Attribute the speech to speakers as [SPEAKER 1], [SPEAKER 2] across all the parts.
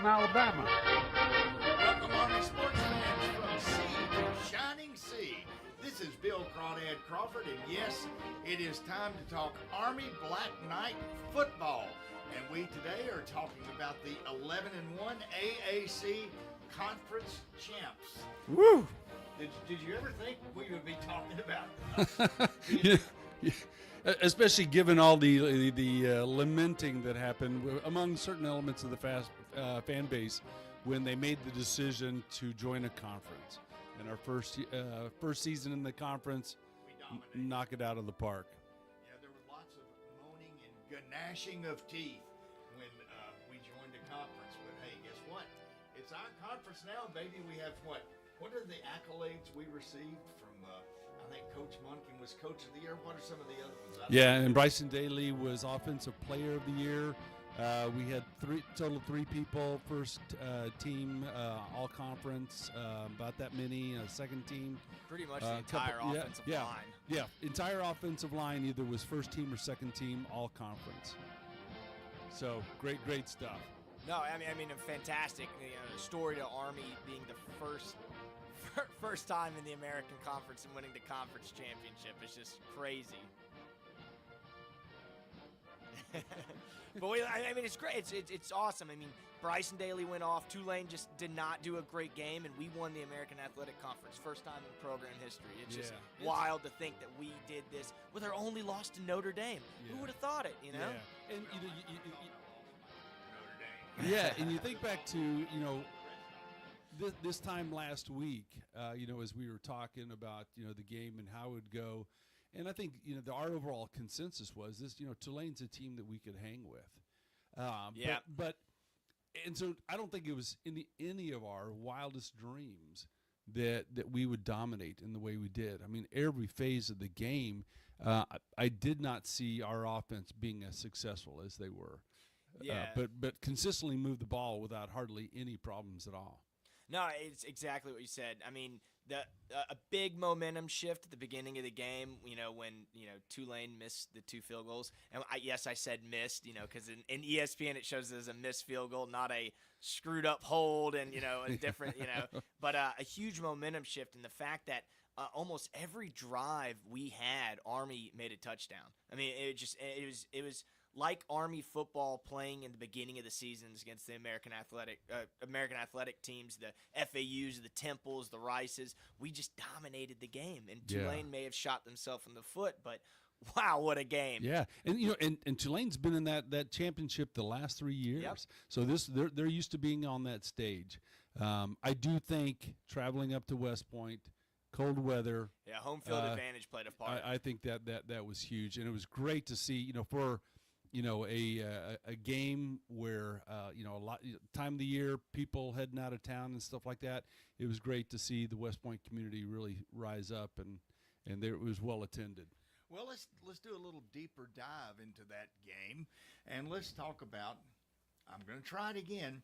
[SPEAKER 1] Alabama.
[SPEAKER 2] Welcome, Army sports fans, from sea to shining sea. This is Bill Crawdad Crawford, and yes, it is time to talk Army Black Knight football. And we today are talking about the 11-1 AAC Conference champs.
[SPEAKER 3] Woo!
[SPEAKER 2] Did you ever think we would be talking about?
[SPEAKER 3] Yeah. Especially given all the lamenting that happened among certain elements of the fan base when they made the decision to join a conference. And our first season in the conference, knock it out of the park.
[SPEAKER 2] Yeah, there were lots of moaning and gnashing of teeth when we joined a conference. But hey, guess what? It's our conference now, baby. We have what? What are the accolades we received from? I think Coach Munkin was Coach of the Year. What are some of the other ones?
[SPEAKER 3] Yeah, and Bryson Daly was Offensive Player of the Year. We had three people, first team, all conference, about that many, second team.
[SPEAKER 4] Pretty much the entire offensive line.
[SPEAKER 3] Yeah, entire offensive line either was first team or second team, all conference. So great stuff.
[SPEAKER 4] No, I mean, a fantastic story to Army being the first time in the American Conference and winning the conference championship. It's just crazy. But I mean, it's great. It's awesome. I mean, Bryson Daly went off. Tulane just did not do a great game, and we won the American Athletic Conference. First time in program history. It's just wild to think that we did this with our only loss to Notre Dame.
[SPEAKER 3] Yeah.
[SPEAKER 4] Who would have thought it, you know?
[SPEAKER 3] Yeah. And yeah, and you think back to, this time last week, as we were talking about, the game and how it would go. And I think, our overall consensus was this, Tulane's a team that we could hang with. And so I don't think it was in any of our wildest dreams that we would dominate in the way we did. I mean, every phase of the game, I did not see our offense being as successful as they were.
[SPEAKER 4] Yeah.
[SPEAKER 3] But consistently move the ball without hardly any problems at all.
[SPEAKER 4] No, it's exactly what you said. I mean, a big momentum shift at the beginning of the game, when, Tulane missed the 2 field goals. And I said missed, because in ESPN it shows it as a missed field goal, not a screwed up hold and, a different, but a huge momentum shift. And the fact that almost every drive we had, Army made a touchdown. I mean, it was like Army football playing in the beginning of the seasons against the American athletic teams, the FAUs, the Temples, the Rices. We just dominated the game, and Tulane may have shot themselves in the foot, but wow, what a game!
[SPEAKER 3] Yeah, and and Tulane's been in that championship the last 3 years,
[SPEAKER 4] Yep.
[SPEAKER 3] so they're used to being on that stage. I do think traveling up to West Point, cold weather,
[SPEAKER 4] home field advantage played a part.
[SPEAKER 3] I think that was huge, and it was great to see. For a game where a lot time of the year, people heading out of town and stuff like that. It was great to see the West Point community really rise up, and it was well attended.
[SPEAKER 2] Well, let's do a little deeper dive into that game, and let's talk about. I'm going to try it again.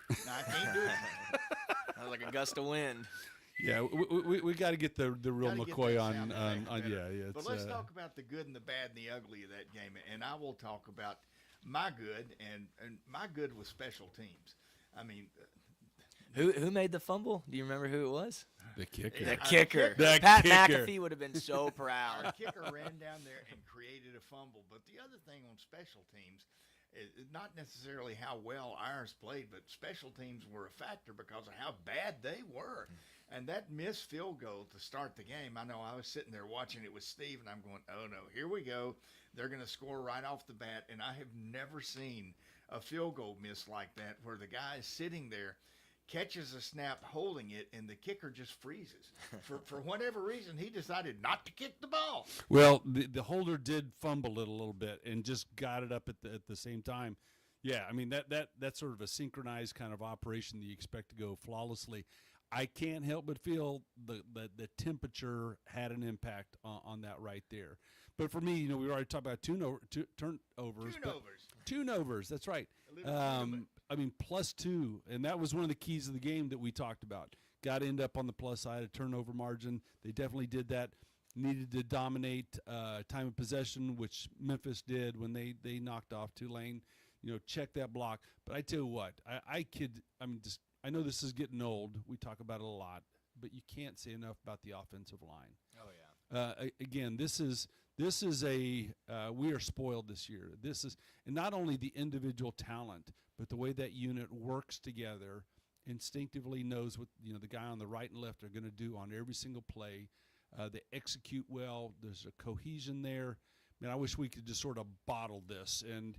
[SPEAKER 2] No, I can't do it.
[SPEAKER 4] That was like a gust of wind.
[SPEAKER 3] Yeah, we got to get the real McCoy on. Yeah.
[SPEAKER 2] But let's talk about the good and the bad and the ugly of that game, and I will talk about my good and my good was special teams. I mean,
[SPEAKER 4] who made the fumble? Do you remember who it was?
[SPEAKER 3] The kicker.
[SPEAKER 4] The kicker.
[SPEAKER 3] The
[SPEAKER 4] Pat
[SPEAKER 3] kicker.
[SPEAKER 4] McAfee would have been so proud.
[SPEAKER 2] Our kicker ran down there and created a fumble. But the other thing on special teams is not necessarily how well ours played, but special teams were a factor because of how bad they were. And that missed field goal to start the game, I know I was sitting there watching it with Steve, and I'm going, oh, no, here we go. They're going to score right off the bat. And I have never seen a field goal miss like that where the guy is sitting there, catches a snap holding it, and the kicker just freezes. For whatever reason, he decided not to kick the ball.
[SPEAKER 3] Well, the holder did fumble it a little bit and just got it up at the same time. Yeah, I mean, that's sort of a synchronized kind of operation that you expect to go flawlessly. I can't help but feel the temperature had an impact on that right there. But for me, we already talked about turnovers. Turnovers, that's right. I mean, +2, and that was one of the keys of the game that we talked about. Got to end up on the plus side of turnover margin. They definitely did that. Needed to dominate time of possession, which Memphis did when they knocked off Tulane. check that block. But I tell you what, I know this is getting old. We talk about it a lot, but you can't say enough about the offensive line.
[SPEAKER 4] Oh yeah.
[SPEAKER 3] Again, this is we are spoiled this year. And not only the individual talent, but the way that unit works together, instinctively knows what the guy on the right and left are going to do on every single play. They execute well. There's a cohesion there. Man, I wish we could just sort of bottle this and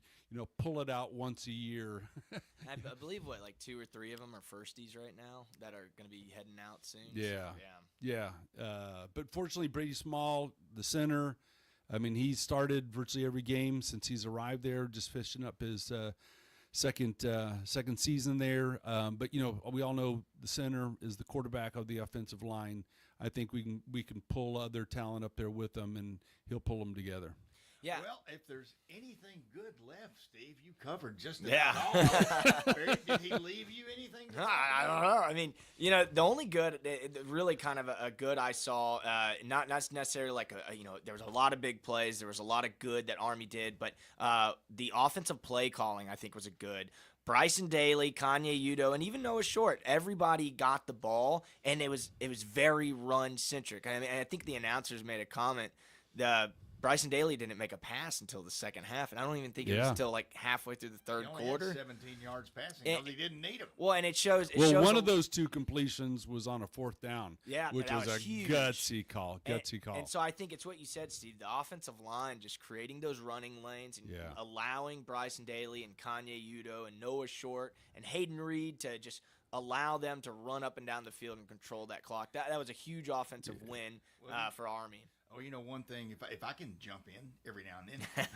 [SPEAKER 3] pull it out once a year.
[SPEAKER 4] I believe like 2 or 3 of them are firsties right now that are going to be heading out soon.
[SPEAKER 3] Yeah. But fortunately, Brady Small, the center, I mean, he started virtually every game since he's arrived there, just finishing up his second season there. But we all know the center is the quarterback of the offensive line. I think we can pull other talent up there with him, and he'll pull them together.
[SPEAKER 4] Yeah.
[SPEAKER 2] Well, if there's anything good left, Steve, you covered just about all. Did he leave you anything?
[SPEAKER 4] I don't know. I mean, the only good, really kind of a good I saw, not necessarily like there was a lot of big plays. There was a lot of good that Army did, but the offensive play calling I think was a good. Bryson Daly, Kanye Udo, and even Noah Short, everybody got the ball, and it was very run-centric. I mean, I think the announcers made a comment. Bryson Daly didn't make a pass until the second half, and I don't even think it was until like halfway through the third quarter.
[SPEAKER 2] He only had 17 yards passing because he didn't need them.
[SPEAKER 4] Well, and it shows.
[SPEAKER 3] One of those 2 completions was on a 4th down, which was a
[SPEAKER 4] huge.
[SPEAKER 3] gutsy call.
[SPEAKER 4] And so I think it's what you said, Steve. The offensive line just creating those running lanes and allowing Bryson Daly and Kanye Udo and Noah Short and Hayden Reed to just allow them to run up and down the field and control that clock. That was a huge offensive win for Army.
[SPEAKER 2] Oh, one thing, if I can jump in every now and then,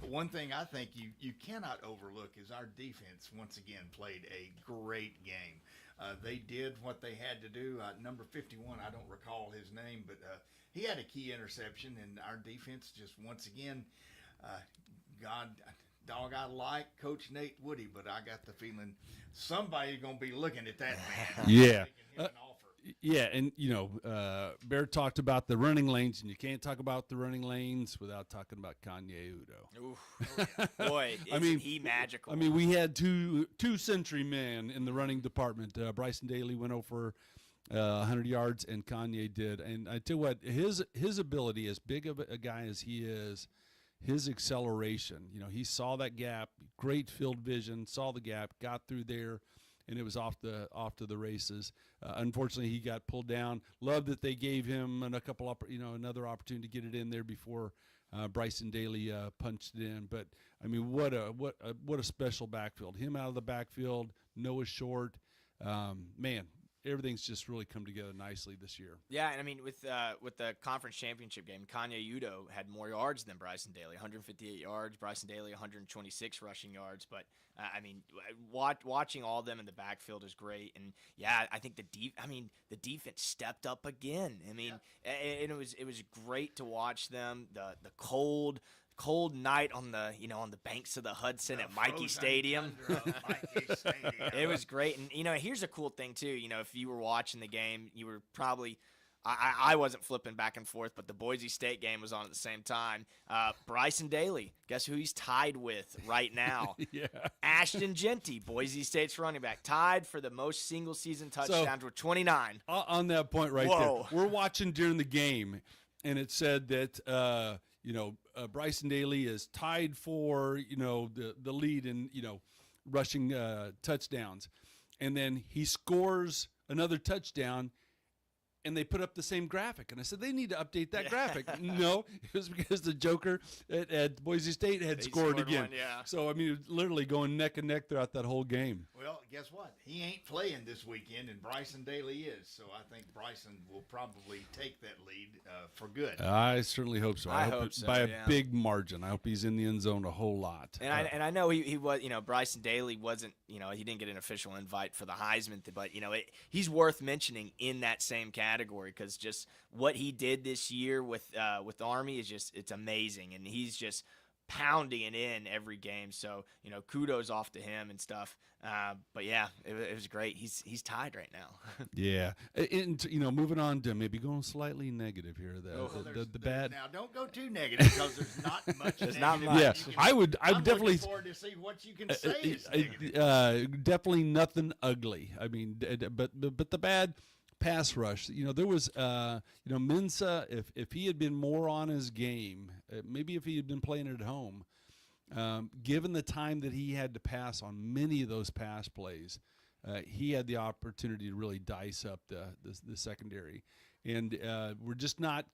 [SPEAKER 2] one thing I think you cannot overlook is our defense once again played a great game. They did what they had to do. Number 51, I don't recall his name, but he had a key interception, and our defense just once again, I like Coach Nate Woody, but I got the feeling somebody's going to be looking at that man.
[SPEAKER 3] Yeah. Yeah, and Bear talked about the running lanes, and you can't talk about the running lanes without talking about Kanye Udo.
[SPEAKER 4] Oof. Boy, isn't he magical?
[SPEAKER 3] I mean, we had two century men in the running department. Bryson Daly went over 100 yards, and Kanye did. And I tell you what, his ability, as big of a guy as he is, his acceleration. He saw that gap, great field vision, saw the gap, got through there. And it was off to the races. Unfortunately, he got pulled down. Love that they gave him another opportunity to get it in there before Bryson Daly punched it in. But I mean, what a special backfield. Him out of the backfield, Noah Short, man. Everything's just really come together nicely this year.
[SPEAKER 4] Yeah, and I mean, with the conference championship game, Kanye Udo had more yards than Bryson Daly, 158 yards. Bryson Daly, 126 rushing yards. But I mean, watching all of them in the backfield is great. And yeah, I think the defense stepped up again. I mean, and it was great to watch them. The cold night on the banks of the Hudson at Mikey Stadium. It was great. And here's a cool thing too. If you were watching the game, you were probably I wasn't flipping back and forth, but the Boise State game was on at the same time. Bryson Daly, guess who he's tied with right now?
[SPEAKER 3] Yeah.
[SPEAKER 4] Ashton Genty, Boise State's running back, tied for the most single season touchdowns with 29.
[SPEAKER 3] On that point right there, we're watching during the game, and it said that Bryson Daly is tied for the lead in rushing touchdowns, and then he scores another touchdown, and they put up the same graphic. And I said, they need to update that graphic. No, it was because the Joker at Boise State had scored again.
[SPEAKER 4] One, yeah.
[SPEAKER 3] So, I mean, literally going neck and neck throughout that whole game.
[SPEAKER 2] Well, guess what? He ain't playing this weekend, and Bryson Daly is. So I think Bryson will probably take that lead for good.
[SPEAKER 3] I certainly hope so.
[SPEAKER 4] I hope so,
[SPEAKER 3] by a big margin. I hope he's in the end zone a whole lot.
[SPEAKER 4] And I know he was, Bryson Daly wasn't, he didn't get an official invite for the Heisman, but, he's worth mentioning in that same category because just what he did this year with Army is it's amazing. And he's just pounding it in every game. So, kudos off to him and stuff. But yeah, it was great. He's tied right now.
[SPEAKER 3] Yeah. And, moving on to maybe going slightly negative here. The bad.
[SPEAKER 2] Now, don't go too negative because there's not much.
[SPEAKER 4] There's
[SPEAKER 2] negative
[SPEAKER 4] not much.
[SPEAKER 3] Yeah,
[SPEAKER 2] you can-
[SPEAKER 3] I would
[SPEAKER 2] I'm
[SPEAKER 3] definitely.
[SPEAKER 2] looking forward to see what you can say is negative.
[SPEAKER 3] Definitely nothing ugly. I mean, but the bad pass rush. There was, Mensah. If he had been more on his game, maybe if he had been playing it at home, given the time that he had to pass on many of those pass plays, he had the opportunity to really dice up the secondary, and we're just not.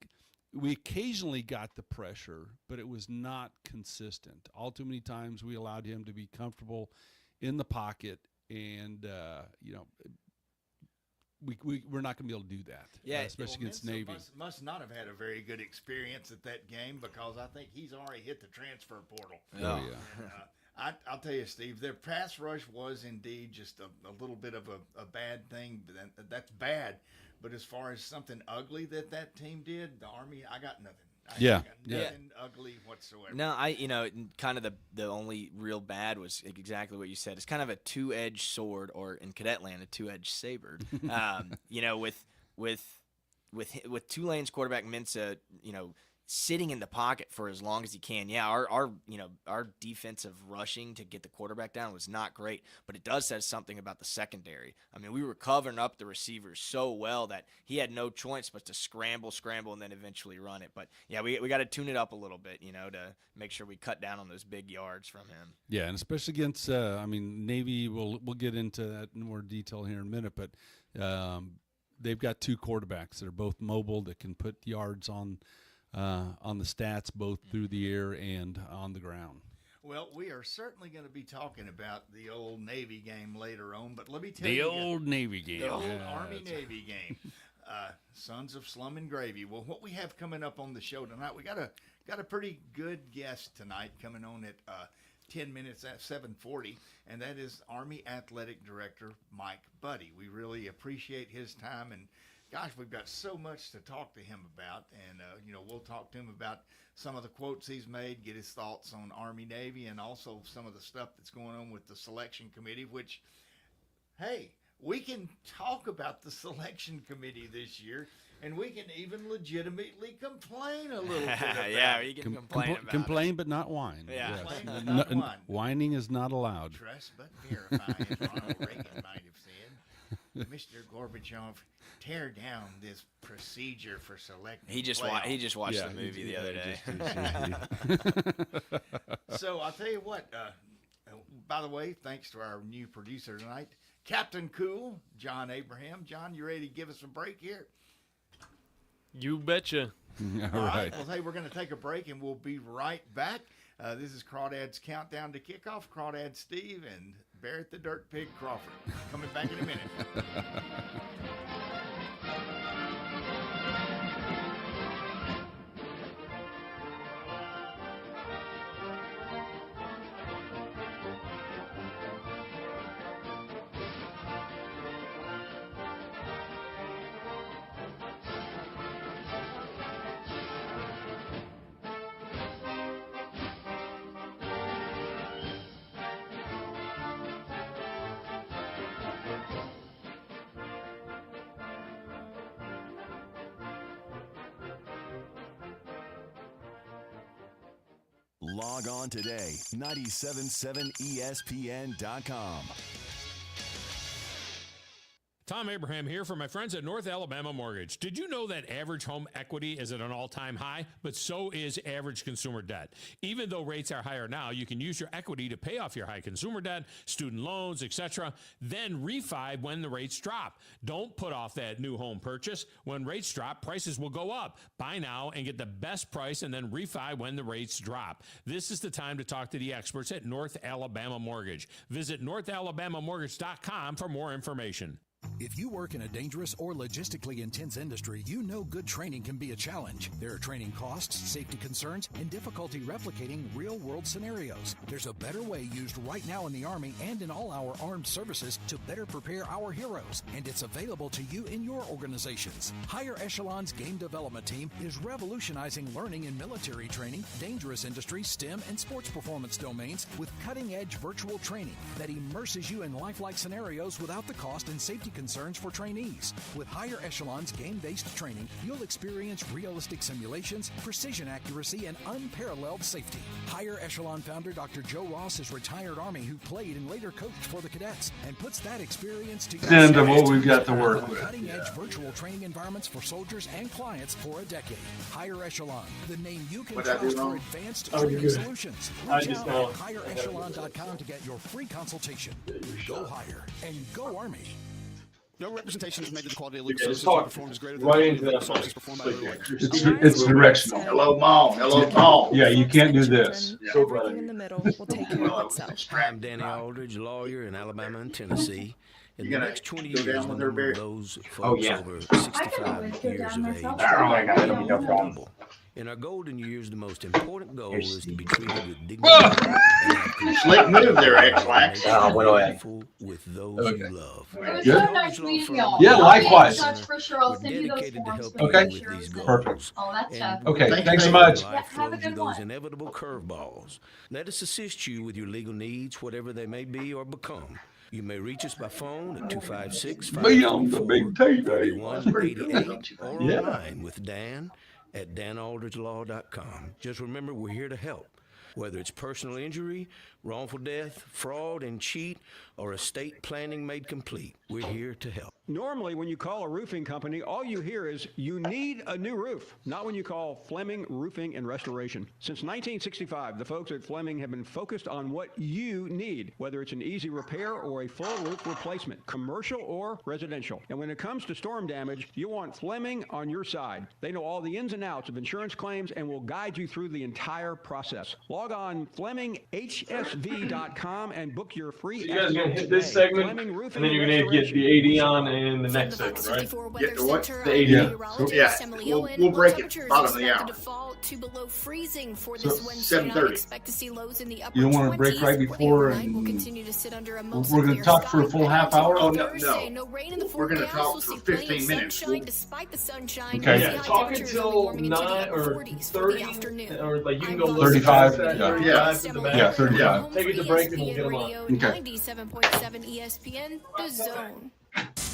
[SPEAKER 3] We occasionally got the pressure, but it was not consistent. All too many times we allowed him to be comfortable in the pocket, and we're not going to be able to do that.
[SPEAKER 4] Yeah,
[SPEAKER 3] especially against
[SPEAKER 2] Mensah
[SPEAKER 3] Navy.
[SPEAKER 2] must not have had a very good experience at that game because I think he's already hit the transfer portal.
[SPEAKER 3] Oh yeah.
[SPEAKER 2] And, I'll tell you, Steve, their pass rush was indeed just a little bit of a bad thing. But that's bad. But as far as something ugly that team did, the Army, I got nothing. I got nothing ugly whatsoever.
[SPEAKER 4] No, kind of the only real bad was exactly what you said. It's kind of a two-edged sword, or in cadet land, a two-edged saber. With Tulane's quarterback Mensah, sitting in the pocket for as long as he can. Yeah, our defensive rushing to get the quarterback down was not great, but it does say something about the secondary. I mean, we were covering up the receivers so well that he had no choice but to scramble, and then eventually run it. But yeah, we got to tune it up a little bit, to make sure we cut down on those big yards from him.
[SPEAKER 3] Yeah, and especially against, Navy. We'll get into that in more detail here in a minute, but they've got two quarterbacks that are both mobile that can put yards on the stats, both through the air and on the ground.
[SPEAKER 2] Well, we are certainly going to be talking about the old Navy game later on, but let me tell
[SPEAKER 3] The
[SPEAKER 2] you.
[SPEAKER 3] old Navy game.
[SPEAKER 2] The old
[SPEAKER 3] Yeah,
[SPEAKER 2] Army-Navy game. Sons of Slum and Gravy. Well, what we have coming up on the show tonight, we got a pretty good guest tonight coming on at 10 minutes at 7:40, and that is Army Athletic Director Mike Buddie. We really appreciate his time, and gosh, we've got so much to talk to him about, and we'll talk to him about some of the quotes he's made, get his thoughts on Army-Navy, and also some of the stuff that's going on with the selection committee, which, hey, we can talk about the selection committee this year, and we can even legitimately complain a little bit about
[SPEAKER 4] Yeah,
[SPEAKER 2] it.
[SPEAKER 4] you can complain about
[SPEAKER 3] complain but not whine.
[SPEAKER 4] Yeah.
[SPEAKER 3] Yes.
[SPEAKER 2] Complain but not whine.
[SPEAKER 3] Whining is not allowed.
[SPEAKER 2] Trust but verify, as Ronald Reagan might have said. Mr. Gorbachev, tear down this procedure for selecting
[SPEAKER 4] He just
[SPEAKER 2] playoffs.
[SPEAKER 4] watched
[SPEAKER 3] Yeah,
[SPEAKER 4] the movie the other day.
[SPEAKER 2] So I'll tell you what. By the way, thanks to our new producer tonight, Captain Cool, John Abraham. John, you ready to give us a break here?
[SPEAKER 1] You betcha.
[SPEAKER 3] All right.
[SPEAKER 2] Well, hey, we're going to take a break, and we'll be right back. This is Crawdad's Countdown to Kickoff. Crawdad Steve and Barrett the Dirt Pig Crawford. Coming back in a minute.
[SPEAKER 5] Log on today, 977ESPN.com.
[SPEAKER 6] Tom Abraham here for my friends at North Alabama Mortgage. Did you know that average home equity is at an all-time high? But so is average consumer debt. Even though rates are higher now, you can use your equity to pay off your high consumer debt, student loans, etc. Then refi when the rates drop. Don't put off that new home purchase. When rates drop, prices will go up. Buy now and get the best price and then refi when the rates drop. This is the time to talk to the experts at North Alabama Mortgage. Visit NorthAlabamaMortgage.com for more information.
[SPEAKER 7] If you work in a dangerous or logistically intense industry, you know good training can be a challenge. There are training costs, safety concerns, and difficulty replicating real-world scenarios. There's a better way used right now in the Army and in all our armed services to better prepare our heroes, and it's available to you in your organizations. Higher Echelon's Game Development Team is revolutionizing learning in military training, dangerous industries, STEM, and sports performance domains with cutting-edge virtual training that immerses you in lifelike scenarios without the cost and safety concerns for trainees. With Higher Echelon's game-based training, you'll experience realistic simulations, precision accuracy, and unparalleled safety. Higher Echelon founder Dr. Joe Ross is retired Army who played and later coached for the cadets and puts that experience to use.
[SPEAKER 3] And what we've got to work with.
[SPEAKER 7] Cutting-edge virtual training environments for soldiers and clients for a decade. Higher Echelon, the name you can trust for advanced training solutions. Reach out at higherechelon.com to get your free consultation. Go Higher and go Army.
[SPEAKER 8] No representation is made to the quality of legal
[SPEAKER 9] Okay,
[SPEAKER 8] services
[SPEAKER 9] talk
[SPEAKER 8] performed is greater than
[SPEAKER 9] right
[SPEAKER 8] the
[SPEAKER 9] into that
[SPEAKER 8] services
[SPEAKER 9] mic.
[SPEAKER 8] performed by the
[SPEAKER 3] It's directional.
[SPEAKER 2] Hello, Mom. Hello, Mom.
[SPEAKER 3] Yeah, you can't do this.
[SPEAKER 10] Everything in the middle will take care of itself.
[SPEAKER 11] I'm Danny Aldridge, lawyer in Alabama and Tennessee. In
[SPEAKER 2] You
[SPEAKER 11] the
[SPEAKER 2] gonna
[SPEAKER 11] next 20
[SPEAKER 2] go
[SPEAKER 11] years,
[SPEAKER 2] down
[SPEAKER 11] the
[SPEAKER 2] with her,
[SPEAKER 11] number of
[SPEAKER 2] Barry?
[SPEAKER 11] those
[SPEAKER 9] Oh,
[SPEAKER 11] folks
[SPEAKER 9] yeah.
[SPEAKER 11] over 65 years of age
[SPEAKER 9] Oh my God, that'll be no problem.
[SPEAKER 11] double. In our golden years, the most important goal is to be treated with dignity and have
[SPEAKER 2] Slick move there, X-Lax.
[SPEAKER 9] Oh, went away.
[SPEAKER 11] meaningful with those you love.
[SPEAKER 12] It was
[SPEAKER 3] Good.
[SPEAKER 12] so nice meeting y'all.
[SPEAKER 3] Yeah, likewise.
[SPEAKER 12] I'll be in touch for sure. I'll
[SPEAKER 11] We're
[SPEAKER 12] send you those
[SPEAKER 11] dedicated to
[SPEAKER 12] forms.
[SPEAKER 11] help
[SPEAKER 12] for
[SPEAKER 3] Okay.
[SPEAKER 11] you
[SPEAKER 12] sure.
[SPEAKER 11] with these goals.
[SPEAKER 3] Perfect.
[SPEAKER 12] Oh, that's tough.
[SPEAKER 3] Okay, thanks so much.
[SPEAKER 11] Life
[SPEAKER 12] Yeah, have a
[SPEAKER 11] throws you
[SPEAKER 12] good
[SPEAKER 11] those
[SPEAKER 12] one.
[SPEAKER 11] inevitable curveballs. Let us assist you with your legal needs, whatever they may be or become. You may reach us by phone at 256-534-3188 or
[SPEAKER 3] Yeah.
[SPEAKER 11] online with Dan at danaldridgelaw.com. Just remember, we're here to help. Whether it's personal injury, wrongful death, fraud and cheat, or estate planning made complete, we're here to help.
[SPEAKER 13] Normally, when you call a roofing company, all you hear is, you need a new roof. Not when you call Fleming Roofing and Restoration. Since 1965, the folks at Fleming have been focused on what you need, whether it's an easy repair or a full roof replacement, commercial or residential. And when it comes to storm damage, you want Fleming on your side. They know all the ins and outs of insurance claims and will guide you through the entire process. Log on FlemingHSV.com and book your free
[SPEAKER 9] So you guys are gonna
[SPEAKER 13] estimate
[SPEAKER 9] hit this
[SPEAKER 13] today.
[SPEAKER 9] segment,
[SPEAKER 13] Fleming
[SPEAKER 9] and
[SPEAKER 13] Roofing
[SPEAKER 9] then you're gonna get
[SPEAKER 13] Restoration.
[SPEAKER 9] the AD on in the next segment, right?
[SPEAKER 2] Get the what?
[SPEAKER 9] The AD.
[SPEAKER 3] Yeah.
[SPEAKER 2] Yeah, we'll break it bottom of the hour.
[SPEAKER 10] To below freezing for
[SPEAKER 2] So,
[SPEAKER 10] this Wednesday night.
[SPEAKER 2] 7:30.
[SPEAKER 10] Expect to see lows in the upper
[SPEAKER 3] You don't want to break
[SPEAKER 10] 20s,
[SPEAKER 3] right
[SPEAKER 10] where the
[SPEAKER 3] before,
[SPEAKER 10] overnight will
[SPEAKER 3] and
[SPEAKER 10] continue to sit under a
[SPEAKER 3] we're
[SPEAKER 10] mostly
[SPEAKER 3] going to
[SPEAKER 10] clear
[SPEAKER 3] talk for a
[SPEAKER 10] sky.
[SPEAKER 3] full half hour.
[SPEAKER 2] Oh, no,
[SPEAKER 10] Thursday,
[SPEAKER 2] no.
[SPEAKER 10] no rain in the
[SPEAKER 2] We're gonna
[SPEAKER 10] forecast.
[SPEAKER 2] talk
[SPEAKER 10] We'll
[SPEAKER 2] for
[SPEAKER 10] see plenty
[SPEAKER 2] 15
[SPEAKER 10] of
[SPEAKER 2] minutes.
[SPEAKER 10] sunshine despite the sunshine.
[SPEAKER 3] Okay.
[SPEAKER 10] We'll see
[SPEAKER 9] Yeah,
[SPEAKER 10] high
[SPEAKER 9] talk
[SPEAKER 10] temperatures
[SPEAKER 9] until
[SPEAKER 10] warming into the
[SPEAKER 9] 9
[SPEAKER 10] upper
[SPEAKER 9] or
[SPEAKER 10] 40s for
[SPEAKER 9] 30,
[SPEAKER 10] the afternoon.
[SPEAKER 9] or like you can
[SPEAKER 10] I'm
[SPEAKER 9] go
[SPEAKER 10] Lois
[SPEAKER 3] 35,
[SPEAKER 10] Turner,
[SPEAKER 3] yeah.
[SPEAKER 9] 35 to the
[SPEAKER 10] Similar
[SPEAKER 9] back.
[SPEAKER 3] Yeah, 35.
[SPEAKER 10] home
[SPEAKER 9] Take it
[SPEAKER 10] for
[SPEAKER 9] to break and we'll
[SPEAKER 10] ESPN
[SPEAKER 9] get 'em on.
[SPEAKER 10] Radio,
[SPEAKER 3] Okay.
[SPEAKER 10] 97.7 ESPN, The Zone.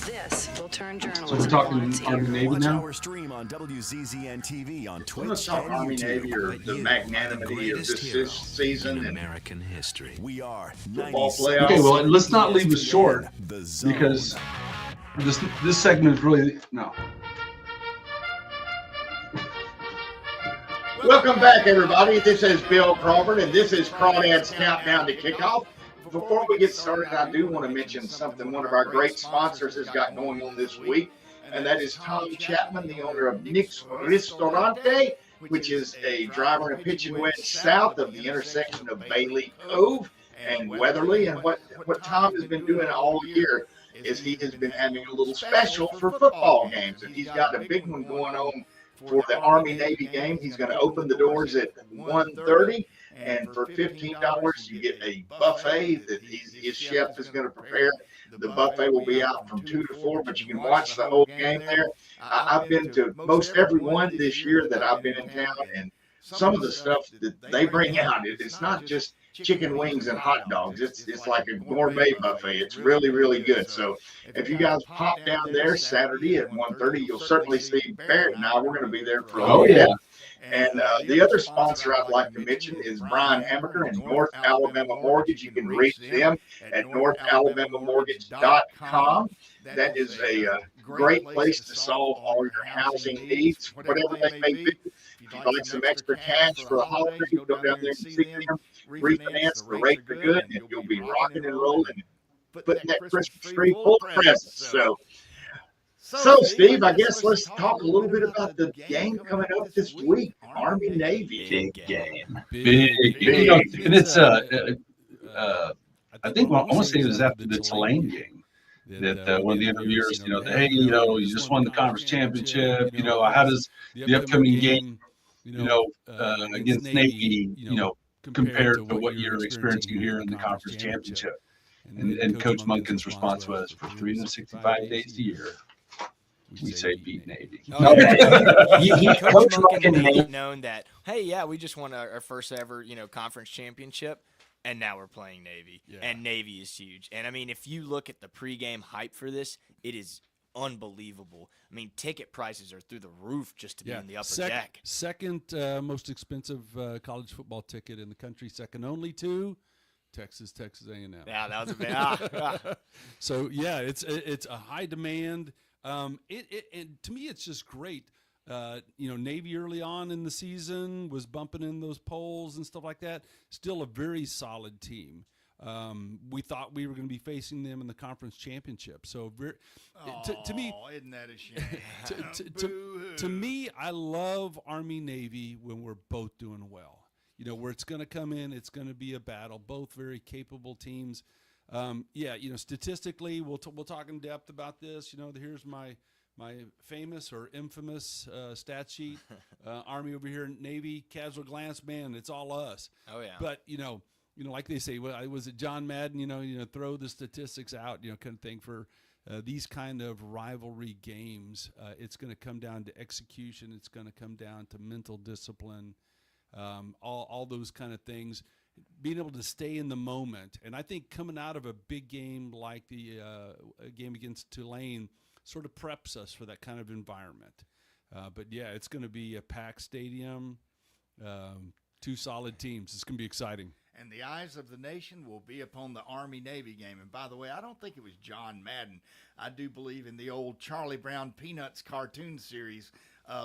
[SPEAKER 14] This will turn
[SPEAKER 3] So
[SPEAKER 14] journalism
[SPEAKER 3] we're talking
[SPEAKER 14] on its ear.
[SPEAKER 3] Army Navy
[SPEAKER 5] Watch
[SPEAKER 3] now?
[SPEAKER 5] our stream on WZZN TV on
[SPEAKER 2] I'm
[SPEAKER 5] Twitch
[SPEAKER 2] going to talk
[SPEAKER 5] and
[SPEAKER 2] Army
[SPEAKER 5] YouTube.
[SPEAKER 2] Navy or the magnanimity of this season and
[SPEAKER 5] American history. We are
[SPEAKER 2] football
[SPEAKER 5] 96.
[SPEAKER 2] playoffs.
[SPEAKER 3] Okay, well, let's not leave it short,
[SPEAKER 5] The Zone.
[SPEAKER 3] because this segment is really, no.
[SPEAKER 2] Welcome back, everybody. This is Bill Crawford, and this is Crawdad's Countdown to Kickoff. Before we get started, I do want to mention something one of our great sponsors has got going on this week, and that is Tom Chapman, the owner of Nick's Ristorante, which is a driver and pitching wedge south of the intersection of Bailey Cove and Weatherly. And what Tom has been doing all year is he has been having a little special for football games, and he's got a big one going on for the Army-Navy game. He's going to open the doors at 1:30, and for $15 you get a buffet that his chef is going to prepare. The buffet will be out from 2 to 4, but you can watch the whole game there. I've been to most every one this year that I've been in town, and some of the stuff that they bring out, it's not just chicken wings and hot dogs. It's like a gourmet buffet. It's really, really good. So if you guys pop down there Saturday at 1:30, you'll certainly see Barrett and I. We're going to be there for a little bit. And the other sponsor I'd like to mention is Brian Hammaker and North Alabama Mortgage. You can reach them at northalabamamortgage.com. That is a great place to solve all your housing needs, whatever they may be. If you'd like some extra cash for a holiday, you go down there and see them, refinance, the rates are good, and you'll be rocking and rolling, putting that Christmas tree full of presents. So, Steve, I guess let's talk a little bit about the game coming up this week, Army-Navy.
[SPEAKER 3] Big game. Big. You know, and it's, I think I want to say it was after the Tulane game. that one of the interviewers, hey, you just won the conference championship. How does the upcoming game, against Navy, compare to what you're experiencing here in the conference championship? And Coach Munkin's response was, for 365 days a year, we say beat Navy.
[SPEAKER 4] Oh, yeah. Coach Munkin made it known that, hey, yeah, we just won our first ever, conference championship, and now we're playing Navy. Yeah. And Navy is huge. And, I mean, if you look at the pregame hype for this, it is unbelievable. I mean, ticket prices are through the roof just to be in the upper deck.
[SPEAKER 3] Second most expensive college football ticket in the country, second only to Texas A&M.
[SPEAKER 4] Yeah, that was a big
[SPEAKER 3] So, yeah, it's a high demand. And to me, it's just great. Navy early on in the season was bumping in those polls and stuff like that. Still a very solid team. We thought we were going to be facing them in the conference championship. So, to me,
[SPEAKER 2] isn't that a shame?
[SPEAKER 3] to me, I love Army Navy when we're both doing well. Where it's going to come in, it's going to be a battle. Both very capable teams. Statistically, we'll talk in depth about this. Here's my famous or infamous stat sheet. Army over here, Navy, casual glance, man, it's all us.
[SPEAKER 4] Oh yeah.
[SPEAKER 3] But like they say, was it John Madden? Throw the statistics out, kind of thing for these kind of rivalry games. It's going to come down to execution. It's going to come down to mental discipline. All those kind of things, being able to stay in the moment. And I think coming out of a big game like the game against Tulane sort of preps us for that kind of environment. But yeah, it's going to be a packed stadium, two solid teams. It's going to be exciting.
[SPEAKER 2] And the eyes of the nation will be upon the Army-Navy game. And by the way, I don't think it was John Madden. I do believe in the old Charlie Brown Peanuts cartoon series.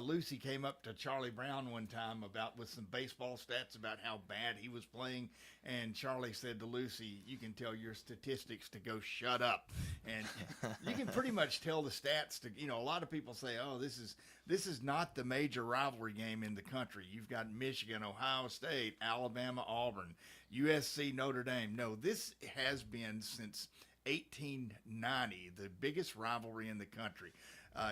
[SPEAKER 2] Lucy came up to Charlie Brown one time with some baseball stats about how bad he was playing, and Charlie said to Lucy, "You can tell your statistics to go shut up." And you can pretty much tell the stats to, a lot of people say, "Oh, this is not the major rivalry game in the country. You've got Michigan, Ohio State, Alabama, Auburn, USC, Notre Dame." No, this has been since 1890 the biggest rivalry in the country.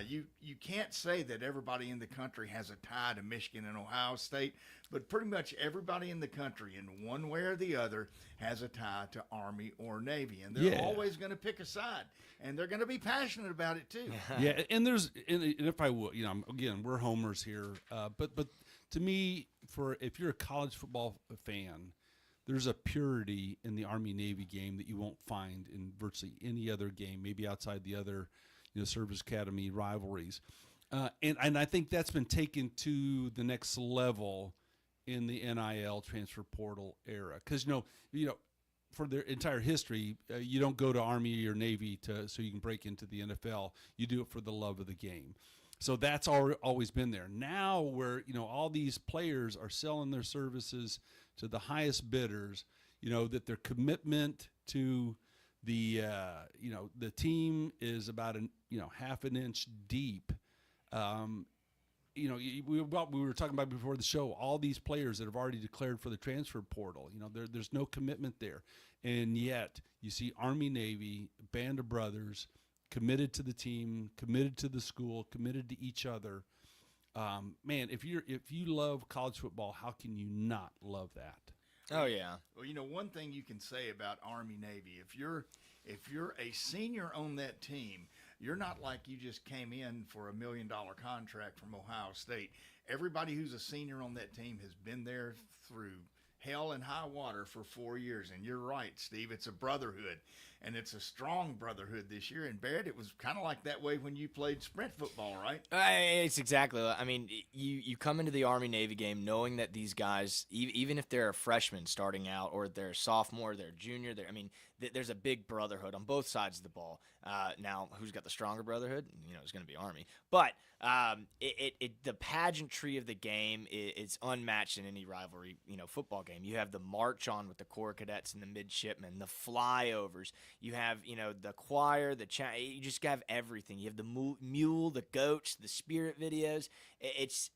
[SPEAKER 2] You can't say that everybody in the country has a tie to Michigan and Ohio State, but pretty much everybody in the country, in one way or the other, has a tie to Army or Navy, and they're always going to pick a side, and they're going to be passionate about it too.
[SPEAKER 3] Yeah, and if I will, again, we're homers here, but to me, if you're a college football fan, there's a purity in the Army-Navy game that you won't find in virtually any other game, maybe outside the other service academy rivalries. And I think that's been taken to the next level in the NIL transfer portal era. Because, for their entire history, you don't go to Army or Navy so you can break into the NFL. You do it for the love of the game. So that's always been there. Now where, all these players are selling their services to the highest bidders, that their commitment to the team is about half an inch deep. We were talking about before the show, all these players that have already declared for the transfer portal, there's no commitment there. And yet you see Army, Navy, band of brothers committed to the team, committed to the school, committed to each other. Man, if you love college football, how can you not love that?
[SPEAKER 4] Oh yeah.
[SPEAKER 2] Well, one thing you can say about Army Navy, if you're a senior on that team, you're not like you just came in for $1 million contract from Ohio State. Everybody who's a senior on that team has been there through hell and high water for 4 years. And you're right, Steve. It's a brotherhood, and it's a strong brotherhood this year. And Barrett, it was kind of like that way when you played sprint football, right?
[SPEAKER 4] It's exactly. I mean, you come into the Army-Navy game knowing that these guys, even if they're a freshman starting out or they're a sophomore, they're a junior, there's a big brotherhood on both sides of the ball. Now, who's got the stronger brotherhood? It's going to be Army. But the pageantry of the game is unmatched in any rivalry, football game. You have the march on with the Corps cadets and the midshipmen, the flyovers. You have, the choir, you just have everything. You have the mule, the goats, the spirit videos. It's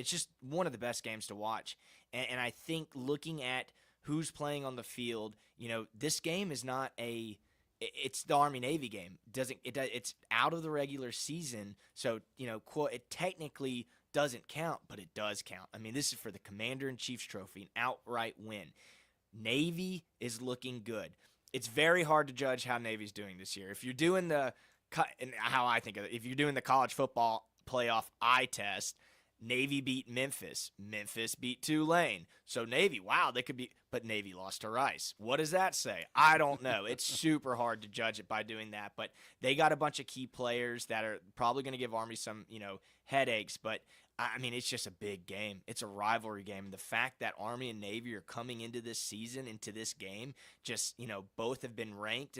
[SPEAKER 4] just one of the best games to watch. And I think looking at who's playing on the field, this game is not a it's the Army-Navy game. It's out of the regular season, so, it technically doesn't count, but it does count. I mean, this is for the Commander-in-Chief's trophy, an outright win. Navy is looking good. It's very hard to judge how Navy's doing this year. If you're doing how I think of it, if you're doing the college football playoff eye test, Navy beat Memphis. Memphis beat Tulane. So Navy, wow, they could be, but Navy lost to Rice. What does that say? I don't know. It's super hard to judge it by doing that, but they got a bunch of key players that are probably going to give Army some, headaches, but I mean, it's just a big game. It's a rivalry game. The fact that Army and Navy are coming into this season, into this game, just, both have been ranked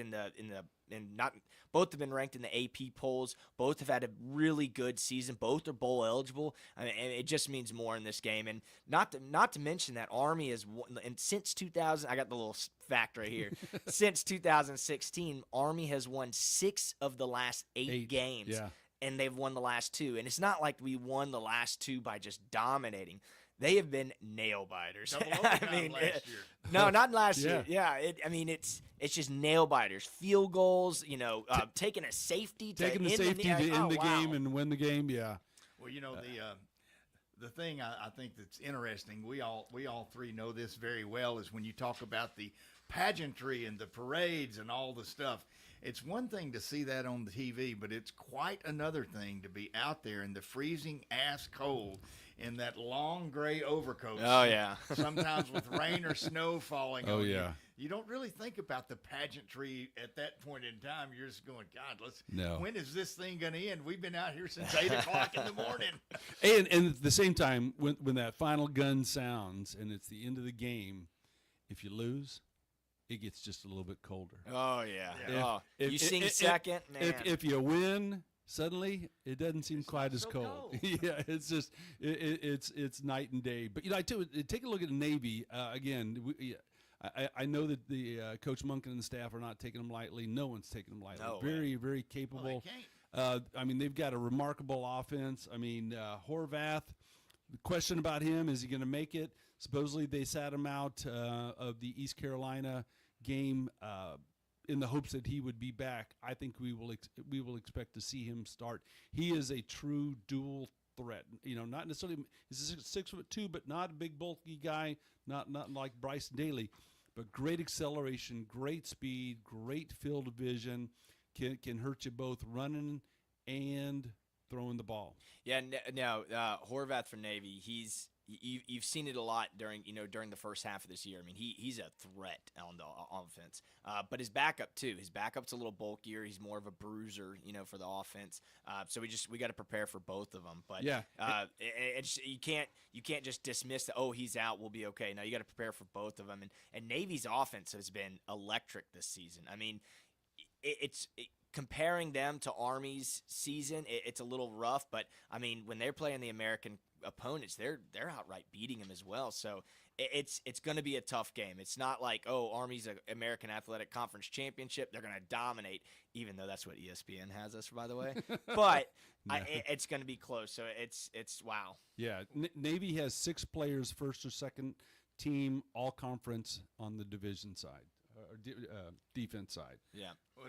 [SPEAKER 4] both have been ranked in the AP polls. Both have had a really good season. Both are bowl eligible. I mean, and it just means more in this game. And not to mention that Army has won, and since 2000, I got the little fact right here. Since 2016, Army has won 6 of the last 8 games.
[SPEAKER 3] Yeah.
[SPEAKER 4] And they've won the last 2. And it's not like we won the last 2 by just dominating. They have been nail biters.
[SPEAKER 2] Last year.
[SPEAKER 4] No, not last year. Yeah, it's just nail biters. Field goals, taking a safety to
[SPEAKER 3] end the game and win the game. Yeah.
[SPEAKER 2] Well, the thing I think that's interesting, we all three know this very well, is when you talk about the pageantry and the parades and all the stuff. It's one thing to see that on the TV, but it's quite another thing to be out there in the freezing ass cold in that long gray overcoat.
[SPEAKER 4] Oh, yeah.
[SPEAKER 2] Sometimes with rain or snow falling on
[SPEAKER 3] yeah.
[SPEAKER 2] You don't really think about the pageantry at that point in time. You're just going, God, when is this thing going to end? We've been out here since 8 o'clock in the morning.
[SPEAKER 3] And at the same time, when that final gun sounds and it's the end of the game, if you lose, it gets just a little bit colder.
[SPEAKER 4] Oh, yeah. You sing second, man.
[SPEAKER 3] If you win, suddenly it doesn't seem quite as cold. Yeah, it's just it's night and day. But I tell you, take a look at the Navy again. I know that the Coach Munkin and the staff are not taking them lightly. No one's taking them lightly.
[SPEAKER 4] No,
[SPEAKER 3] very, very capable.
[SPEAKER 2] Well,
[SPEAKER 3] I mean, they've got a remarkable offense. I mean, Horvath. The question about him, is he going to make it? Supposedly they sat him out of the East Carolina game in the hopes that he would be back. I think we will expect to see him start. He is a true dual threat. Not necessarily he's a 6'2", but not a big bulky guy. Not like Bryson Daly, but great acceleration, great speed, great field of vision. Can hurt you both running and throwing the ball.
[SPEAKER 4] Yeah, no, Horvath for Navy, you've seen it a lot during the first half of this year. I mean, he's a threat on the offense. But his backup too. His backup's a little bulkier. He's more of a bruiser, for the offense. So we got to prepare for both of them. But
[SPEAKER 3] yeah,
[SPEAKER 4] you can't just dismiss that. Oh, he's out, we'll be okay. No, you got to prepare for both of them. And Navy's offense has been electric this season. I mean, comparing them to Army's season, it's a little rough, but I mean, when they're playing the American opponents, they're outright beating them as well. So it's going to be a tough game. It's not like, oh, Army's an American Athletic Conference Championship, they're going to dominate, even though that's what ESPN has us, by the way. But it's going to be close. So it's wow.
[SPEAKER 3] Yeah, Navy has 6 players, first or second team, all conference on the division side. Defense side.
[SPEAKER 4] Yeah.
[SPEAKER 2] Well,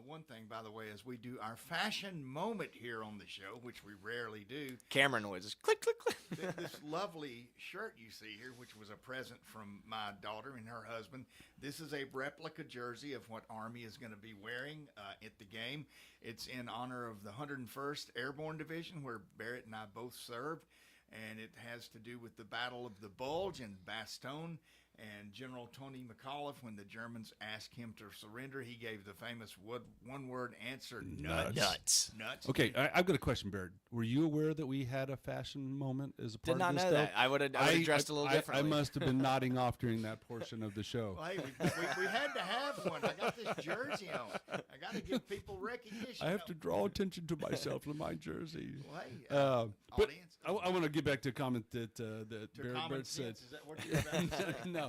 [SPEAKER 2] one thing, by the way, is we do our fashion moment here on the show, which we rarely do.
[SPEAKER 4] Camera noises. Click, click, click.
[SPEAKER 2] This lovely shirt you see here, which was a present from my daughter and her husband. This is a replica jersey of what Army is going to be wearing at the game. It's in honor of the 101st Airborne Division, where Barrett and I both served, and it has to do with the Battle of the Bulge and Bastogne. And General Tony McAuliffe, when the Germans asked him to surrender, he gave the famous one-word answer, nuts. Nuts.
[SPEAKER 3] Okay, I've got a question, Baird. Were you aware that we had a fashion moment as a part
[SPEAKER 4] of this? Did not know that. I would have dressed a little differently.
[SPEAKER 3] I must have been nodding off during that portion of the show.
[SPEAKER 2] Well, hey, we had to have one. I got this jersey on. I got to give people recognition.
[SPEAKER 3] I have to draw attention to myself in my jersey.
[SPEAKER 2] Well, hey,
[SPEAKER 3] but
[SPEAKER 2] audience.
[SPEAKER 3] I want to get back to a comment that Baird said.
[SPEAKER 2] Is that what you're about to say?
[SPEAKER 3] No.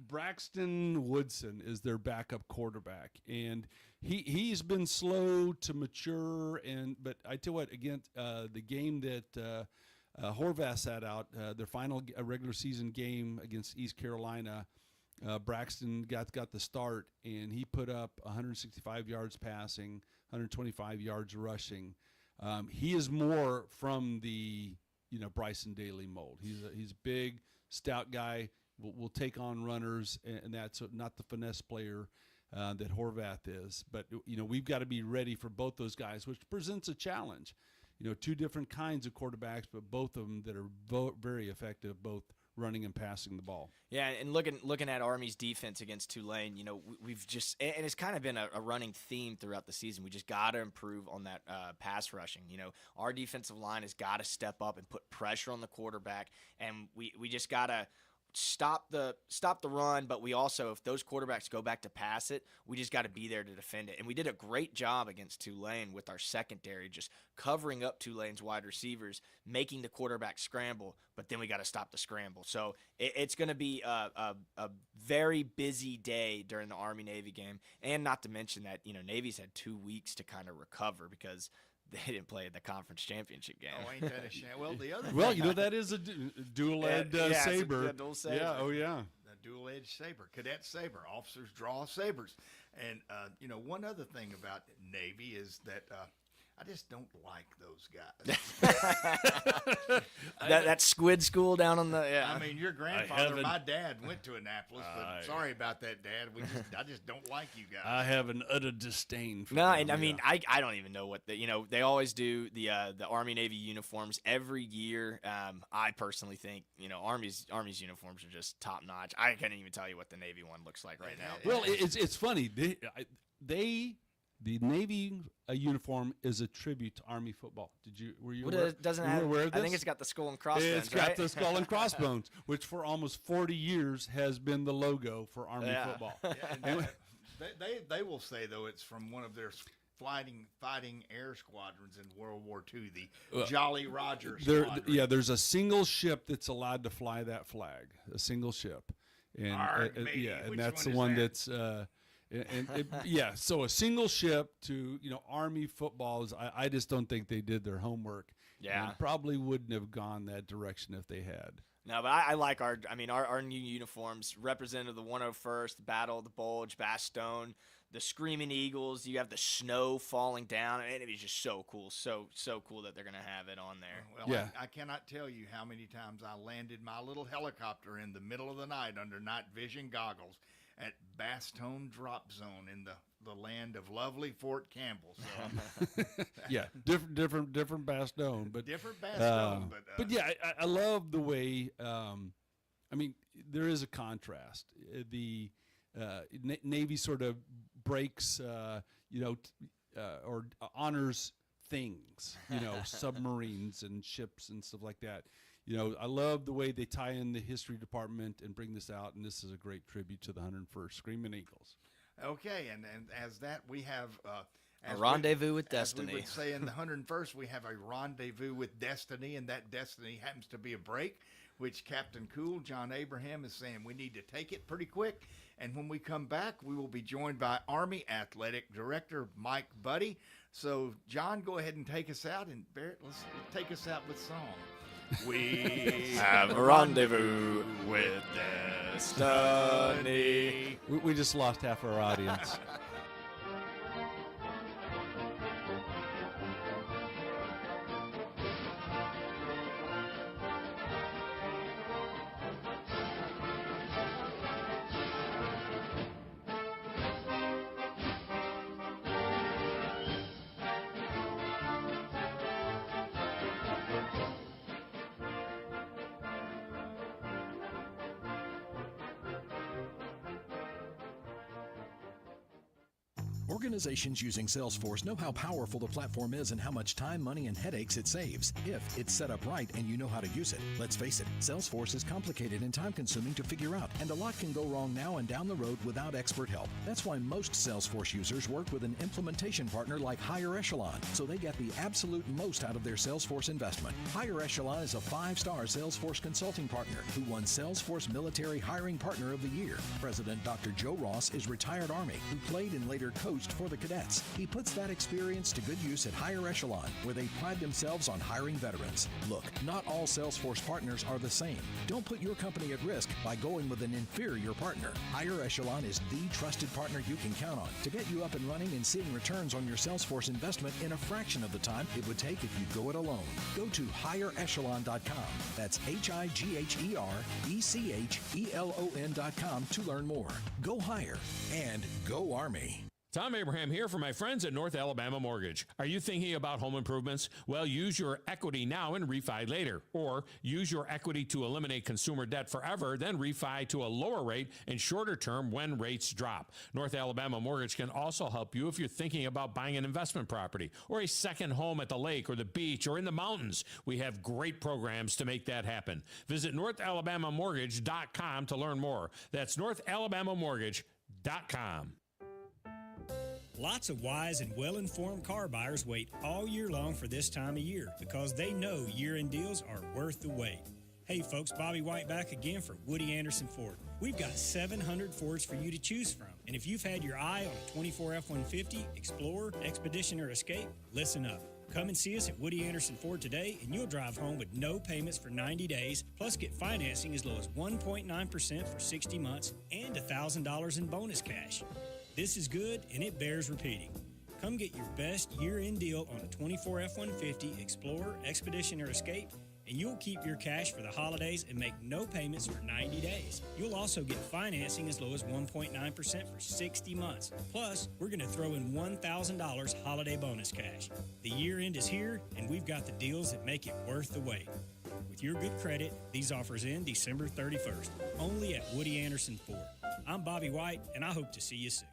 [SPEAKER 3] Braxton Woodson is their backup quarterback, and he's been slow to mature. But I tell you what, against the game that Horvath sat out, their final regular season game against East Carolina, Braxton got the start, and he put up 165 yards passing, 125 yards rushing. He is more from the Bryson Daly mold. He's a big, stout guy. Will take on runners, and that's not the finesse player that Horvath is. But we've got to be ready for both those guys, which presents a challenge. Two different kinds of quarterbacks, but both of them that are very effective, both running and passing the ball.
[SPEAKER 4] Yeah, and looking at Army's defense against Tulane, we've just, and it's kind of been a running theme throughout the season. We just got to improve on that pass rushing. Our defensive line has got to step up and put pressure on the quarterback, and we just got to stop the run, but we also, if those quarterbacks go back to pass it, we just got to be there to defend it. And we did a great job against Tulane with our secondary, just covering up Tulane's wide receivers, making the quarterback scramble, but then we got to stop the scramble. So it's going to be a very busy day during the Army-Navy game, and not to mention that, Navy's had 2 weeks to kind of recover because they didn't play at the conference championship game.
[SPEAKER 2] Oh, ain't that a shame? Well, the other
[SPEAKER 3] well,
[SPEAKER 2] thing
[SPEAKER 3] that is a dual-edged saber.
[SPEAKER 4] It's a dual saber.
[SPEAKER 3] Yeah, oh yeah.
[SPEAKER 2] A dual-edged saber, cadet saber. Officers draw sabers. And, one other thing about Navy is that I just don't like those guys.
[SPEAKER 4] that squid school down on the. Yeah.
[SPEAKER 2] I mean, your grandfather, my dad, went to Annapolis, but sorry about that, Dad. I just don't like you guys.
[SPEAKER 3] I have an utter disdain for
[SPEAKER 4] no,
[SPEAKER 3] them.
[SPEAKER 4] and I mean, I don't even know what they always do the Army Navy uniforms every year. I personally think Army's uniforms are just top notch. I can't even tell you what the Navy one looks like right now.
[SPEAKER 3] Well, it's funny. The Navy uniform is a tribute to Army football. Were you aware?
[SPEAKER 4] Doesn't
[SPEAKER 3] you
[SPEAKER 4] have,
[SPEAKER 3] aware of this?
[SPEAKER 4] I think it's got the skull and crossbones.
[SPEAKER 3] It's got the skull and crossbones, which for almost 40 years has been the logo for Army football.
[SPEAKER 2] Yeah, they will say though it's from one of their fighting air squadrons in World War II, the Jolly Roger Squadron.
[SPEAKER 3] There's a single ship that's allowed to fly that flag. A single ship, and and that's the one that's. So a single ship to Army footballs. I just don't think they did their homework.
[SPEAKER 4] Yeah,
[SPEAKER 3] and probably wouldn't have gone that direction if they had.
[SPEAKER 4] No, but I like our new uniforms. Representative of the 101st, the Battle of the Bulge, Bastogne, the Screaming Eagles. You have the snow falling down, and it was just so cool, so cool that they're gonna have it on there.
[SPEAKER 2] Well, yeah. I cannot tell you how many times I landed my little helicopter in the middle of the night under night vision goggles at Bastogne Drop Zone in the land of lovely Fort Campbell. So.
[SPEAKER 3] Yeah, different Bastogne, but
[SPEAKER 2] different Bastogne.
[SPEAKER 3] But yeah, I love the way. There is a contrast. The Navy sort of breaks, or honors things, submarines and ships and stuff like that. I love the way they tie in the history department and bring this out, and this is a great tribute to the 101st Screaming Eagles.
[SPEAKER 2] Okay, and as that we have
[SPEAKER 4] a rendezvous with destiny.
[SPEAKER 2] As we would say in the 101st, we have a rendezvous with destiny, and that destiny happens to be a break, which Captain Cool, John Abraham, is saying we need to take it pretty quick. And when we come back, we will be joined by Army Athletic Director Mike Buddie. So, John, go ahead and take us out, and Barrett, let's take us out with song. We
[SPEAKER 4] have a rendezvous with destiny.
[SPEAKER 3] We just lost half our audience.
[SPEAKER 7] Organizations using Salesforce know how powerful the platform is and how much time, money, and headaches it saves if it's set up right and you know how to use it. Let's face it, Salesforce is complicated and time-consuming to figure out, and a lot can go wrong now and down the road without expert help. That's why most Salesforce users work with an implementation partner like Higher Echelon, so they get the absolute most out of their Salesforce investment. Higher Echelon is a 5-star Salesforce consulting partner who won Salesforce Military Hiring Partner of the Year. President Dr. Joe Ross is retired Army who played and later coached coached for the cadets. He puts that experience to good use at Higher Echelon, where they pride themselves on hiring veterans. Look, not all Salesforce partners are the same. Don't put your company at risk by going with an inferior partner. Higher Echelon is the trusted partner you can count on to get you up and running and seeing returns on your Salesforce investment in a fraction of the time it would take if you go it alone. Go to higherechelon.com. That's HIGHERECHELON.com to learn more. Go higher and go Army.
[SPEAKER 6] Tom Abraham here for my friends at North Alabama Mortgage. Are you thinking about home improvements? Well, use your equity now and refi later. Or use your equity to eliminate consumer debt forever, then refi to a lower rate and shorter term when rates drop. North Alabama Mortgage can also help you if you're thinking about buying an investment property or a second home at the lake or the beach or in the mountains. We have great programs to make that happen. Visit NorthAlabamaMortgage.com to learn more. That's NorthAlabamaMortgage.com.
[SPEAKER 12] Lots of wise and well-informed car buyers wait all year long for this time of year because they know year-end deals are worth the wait. Hey folks, Bobby White back again for Woody Anderson Ford. We've got 700 Fords for you to choose from. And if you've had your eye on a 24 F-150, Explorer, Expedition, or Escape, listen up. Come and see us at Woody Anderson Ford today, and you'll drive home with no payments for 90 days, plus get financing as low as 1.9% for 60 months and $1,000 in bonus cash. This is good, and it bears repeating. Come get your best year-end deal on a 24 F-150, Explorer, Expedition, or Escape, and you'll keep your cash for the holidays and make no payments for 90 days. You'll also get financing as low as 1.9% for 60 months. Plus, we're going to throw in $1,000 holiday bonus cash. The year-end is here, and we've got the deals that make it worth the wait. With your good credit, these offers end December 31st, only at Woody Anderson Ford. I'm Bobby White, and I hope to see you soon.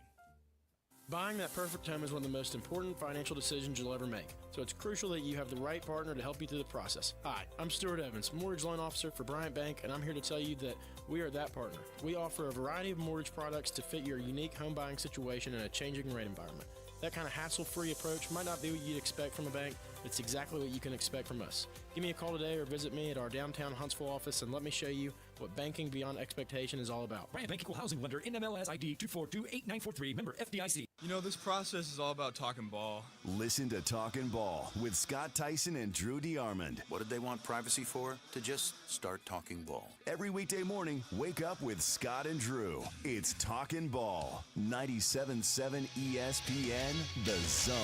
[SPEAKER 15] Buying that perfect home is one of the most important financial decisions you'll ever make, so it's crucial that you have the right partner to help you through the process. Hi, I'm Stuart Evans, Mortgage Loan Officer for Bryant Bank, and I'm here to tell you that we are that partner. We offer a variety of mortgage products to fit your unique home buying situation in a changing rate environment. That kind of hassle-free approach might not be what you'd expect from a bank, but it's exactly what you can expect from us. Give me a call today or visit me at our downtown Huntsville office and let me show you what banking beyond expectation is all about.
[SPEAKER 16] Bryant Bank Equal Housing Lender, NMLS ID 2428943, member FDIC.
[SPEAKER 17] You know, this process is all about talking ball.
[SPEAKER 5] Listen to Talkin' Ball with Scott Tyson and Drew DeArmond.
[SPEAKER 18] What did they want privacy for? To just start talking ball.
[SPEAKER 5] Every weekday morning, wake up with Scott and Drew. It's Talkin' Ball. 97.7 ESPN, The Zone.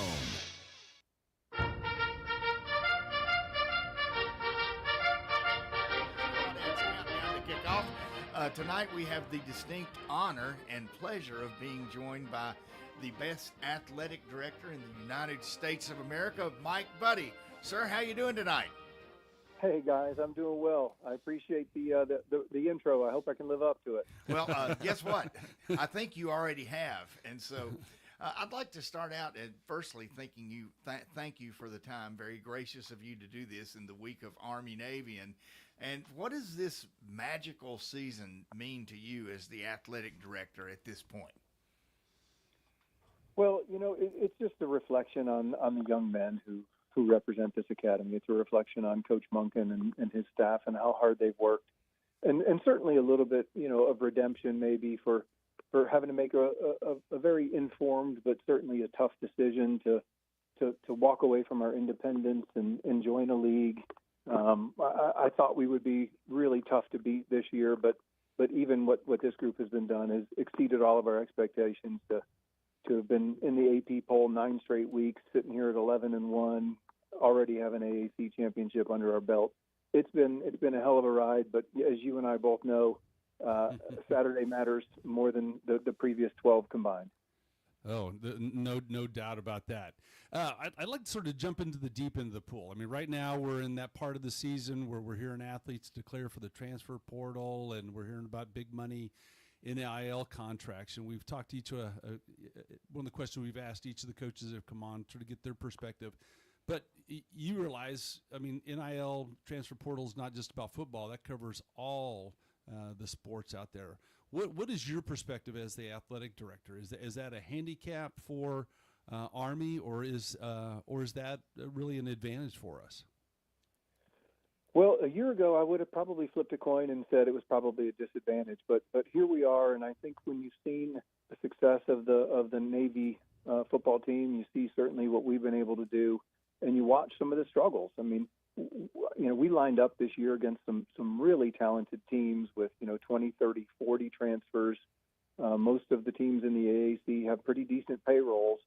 [SPEAKER 2] Kickoff. Tonight we have the distinct honor and pleasure of being joined by the best athletic director in the United States of America, Mike Buddie. Sir, how you doing tonight?
[SPEAKER 19] Hey guys, I'm doing well. I appreciate the intro. I hope I can live up to it.
[SPEAKER 2] Well, guess what? I think you already have, and so I'd like to start out and firstly thank you for the time. Very gracious of you to do this in the week of Army Navy, and what does this magical season mean to you as the athletic director at this point?
[SPEAKER 19] Well, you know, it's just a reflection on the young men who represent this academy. It's a reflection on Coach Munkin and his staff and how hard they've worked, and certainly a little bit, you know, of redemption maybe for having to make a very informed but certainly a tough decision to walk away from our independence and join a league. I thought we would be really tough to beat this year, but even what this group has been done has exceeded all of our expectations to have been in the AP poll 9 straight weeks, sitting here at 11-1, already have an AAC championship under our belt. It's been a hell of a ride, but as you and I both know, Saturday matters more than the previous 12 combined.
[SPEAKER 3] Oh, no doubt about that. I'd like to sort of jump into the deep end of the pool. I mean, right now we're in that part of the season where we're hearing athletes declare for the transfer portal, and we're hearing about big money NIL contracts. And we've talked to one of the questions we've asked each of the coaches that have come on to get their perspective. But you realize, I mean, NIL transfer portal is not just about football. That covers all the sports out there. What is your perspective as the athletic director? Is that a handicap for Army, or is that really an advantage for us?
[SPEAKER 19] Well, a year ago, I would have probably flipped a coin and said it was probably a disadvantage. But here we are, and I think when you've seen the success of the Navy football team. You see certainly what we've been able to do, and you watch some of the struggles. I mean, we lined up this year against some really talented teams with 20, 30, 40 transfers. Most of the teams in the AAC have pretty decent payrolls,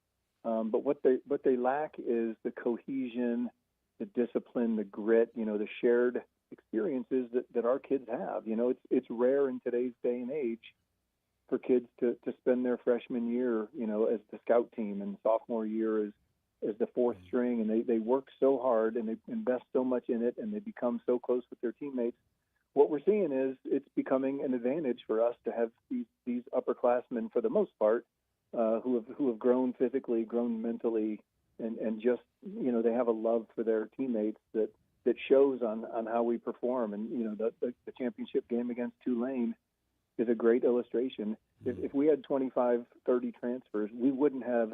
[SPEAKER 19] but what they lack is the cohesion, the discipline, the grit, the shared experiences that our kids have. It's rare in today's day and age for kids to spend their freshman year, as the scout team, and sophomore year as the fourth string, and they work so hard and they invest so much in it, and they become so close with their teammates. What we're seeing is it's becoming an advantage for us to have these upperclassmen, for the most part, who have grown physically, grown mentally, and just they have a love for their teammates that shows on how we perform. And the championship game against Tulane is a great illustration. If we had 25, 30 transfers, we wouldn't have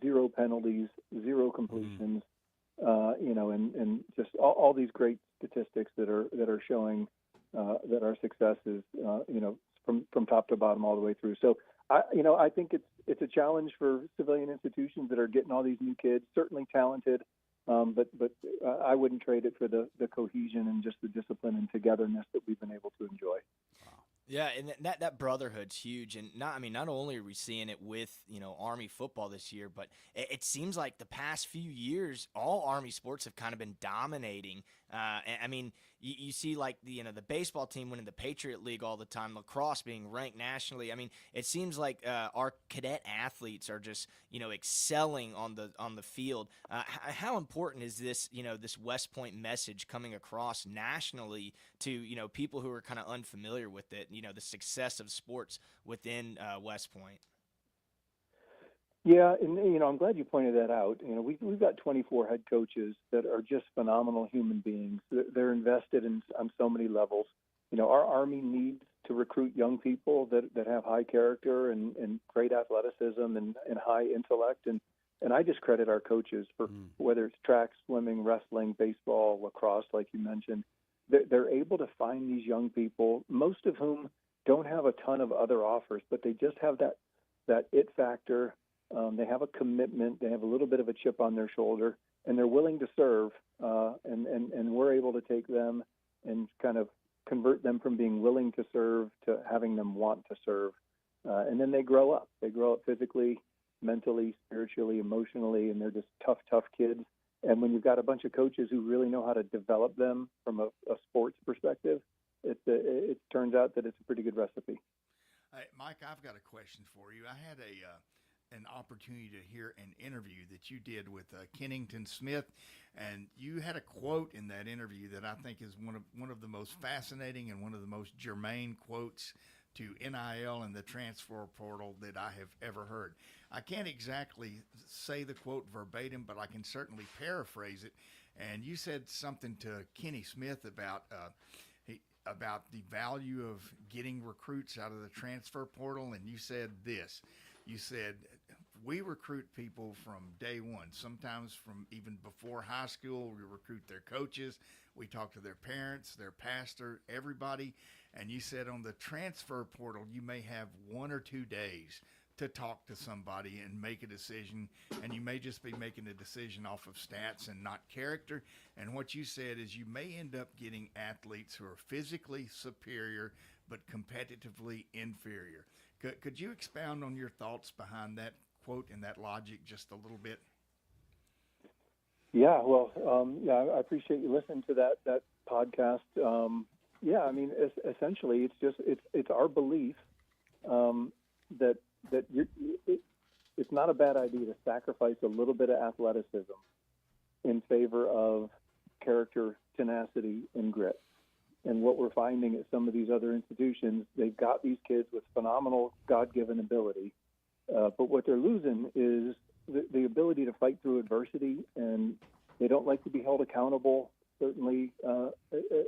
[SPEAKER 19] 0 penalties, 0 completions, and just all these great statistics that are showing that our success is, from top to bottom all the way through. So I think it's a challenge for civilian institutions that are getting all these new kids, certainly talented, but I wouldn't trade it for the cohesion and just the discipline and togetherness that we've been able to enjoy.
[SPEAKER 4] Yeah, and that brotherhood's huge, and not only are we seeing it with Army football this year, but it seems like the past few years all Army sports have kind of been dominating. I mean, you see like the baseball team winning the Patriot League all the time, lacrosse being ranked nationally. I mean, it seems like our cadet athletes are just excelling on the field. How important is this this West Point message coming across nationally to people who are kind of unfamiliar with it? The success of sports within West Point.
[SPEAKER 19] Yeah, and I'm glad you pointed that out. We've got 24 head coaches that are just phenomenal human beings. They're invested on so many levels. Our Army needs to recruit young people that have high character and great athleticism and high intellect. And I just credit our coaches for whether it's track, swimming, wrestling, baseball, lacrosse, like you mentioned. They're able to find these young people, most of whom don't have a ton of other offers, but they just have that it factor. They have a commitment. They have a little bit of a chip on their shoulder, and they're willing to serve. And we're able to take them and kind of convert them from being willing to serve to having them want to serve. And then they grow up. They grow up physically, mentally, spiritually, emotionally, and they're just tough kids. And when you've got a bunch of coaches who really know how to develop them from a sports perspective, it turns out that it's a pretty good recipe.
[SPEAKER 2] Hey, Mike, I've got a question for you. I had an opportunity to hear an interview that you did with Kennington Smith, and you had a quote in that interview that I think is one of the most fascinating and one of the most germane quotes to NIL and the transfer portal that I have ever heard. I can't exactly say the quote verbatim, but I can certainly paraphrase it. And you said something to Kenny Smith about the value of getting recruits out of the transfer portal, and you said this. You said, we recruit people from day one, sometimes from even before high school. We recruit their coaches. We talk to their parents, their pastor, everybody. And you said on the transfer portal, you may have 1 or 2 days to talk to somebody and make a decision, and you may just be making a decision off of stats and not character. And what you said is you may end up getting athletes who are physically superior but competitively inferior. Could you expound on your thoughts behind that quote and that logic just a little bit?
[SPEAKER 19] Yeah, well, I appreciate you listening to that podcast. I mean, essentially, it's our belief that it's not a bad idea to sacrifice a little bit of athleticism in favor of character, tenacity, and grit. And what we're finding at some of these other institutions, they've got these kids with phenomenal God-given ability, but what they're losing is the ability to fight through adversity, and they don't like to be held accountable, certainly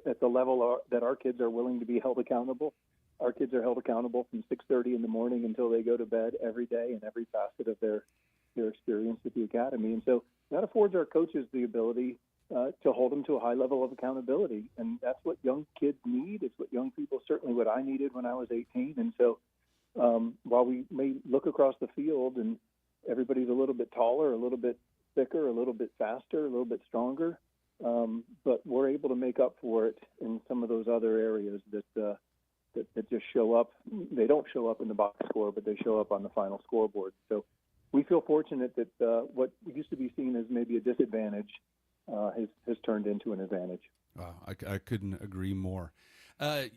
[SPEAKER 19] at the level that our kids are willing to be held accountable. Our kids are held accountable from 6:30 in the morning until they go to bed every day in every facet of their experience at the academy. And so that affords our coaches the ability to hold them to a high level of accountability. And that's what young kids need. It's what young people, certainly what I needed when I was 18. And so while we may look across the field and everybody's a little bit taller, a little bit thicker, a little bit faster, a little bit stronger. But we're able to make up for it in some of those other areas that just show up. They don't show up in the box score, but they show up on the final scoreboard. So we feel fortunate that what used to be seen as maybe a disadvantage has turned into an advantage.
[SPEAKER 3] Wow, I couldn't agree more.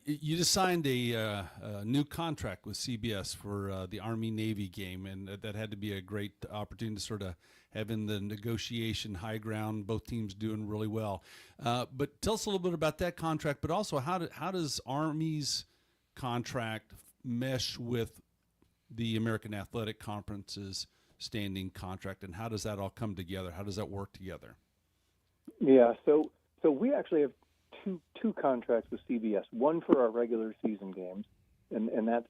[SPEAKER 3] You just signed a new contract with CBS for the Army-Navy game, and that had to be a great opportunity to sort of have in the negotiation high ground, both teams doing really well. But tell us a little bit about that contract, but also how does Army's contract mesh with the American Athletic Conference's standing contract, and how does that all come together? How does that work together?
[SPEAKER 19] Yeah, so we actually have two contracts with CBS, one for our regular season games, and that's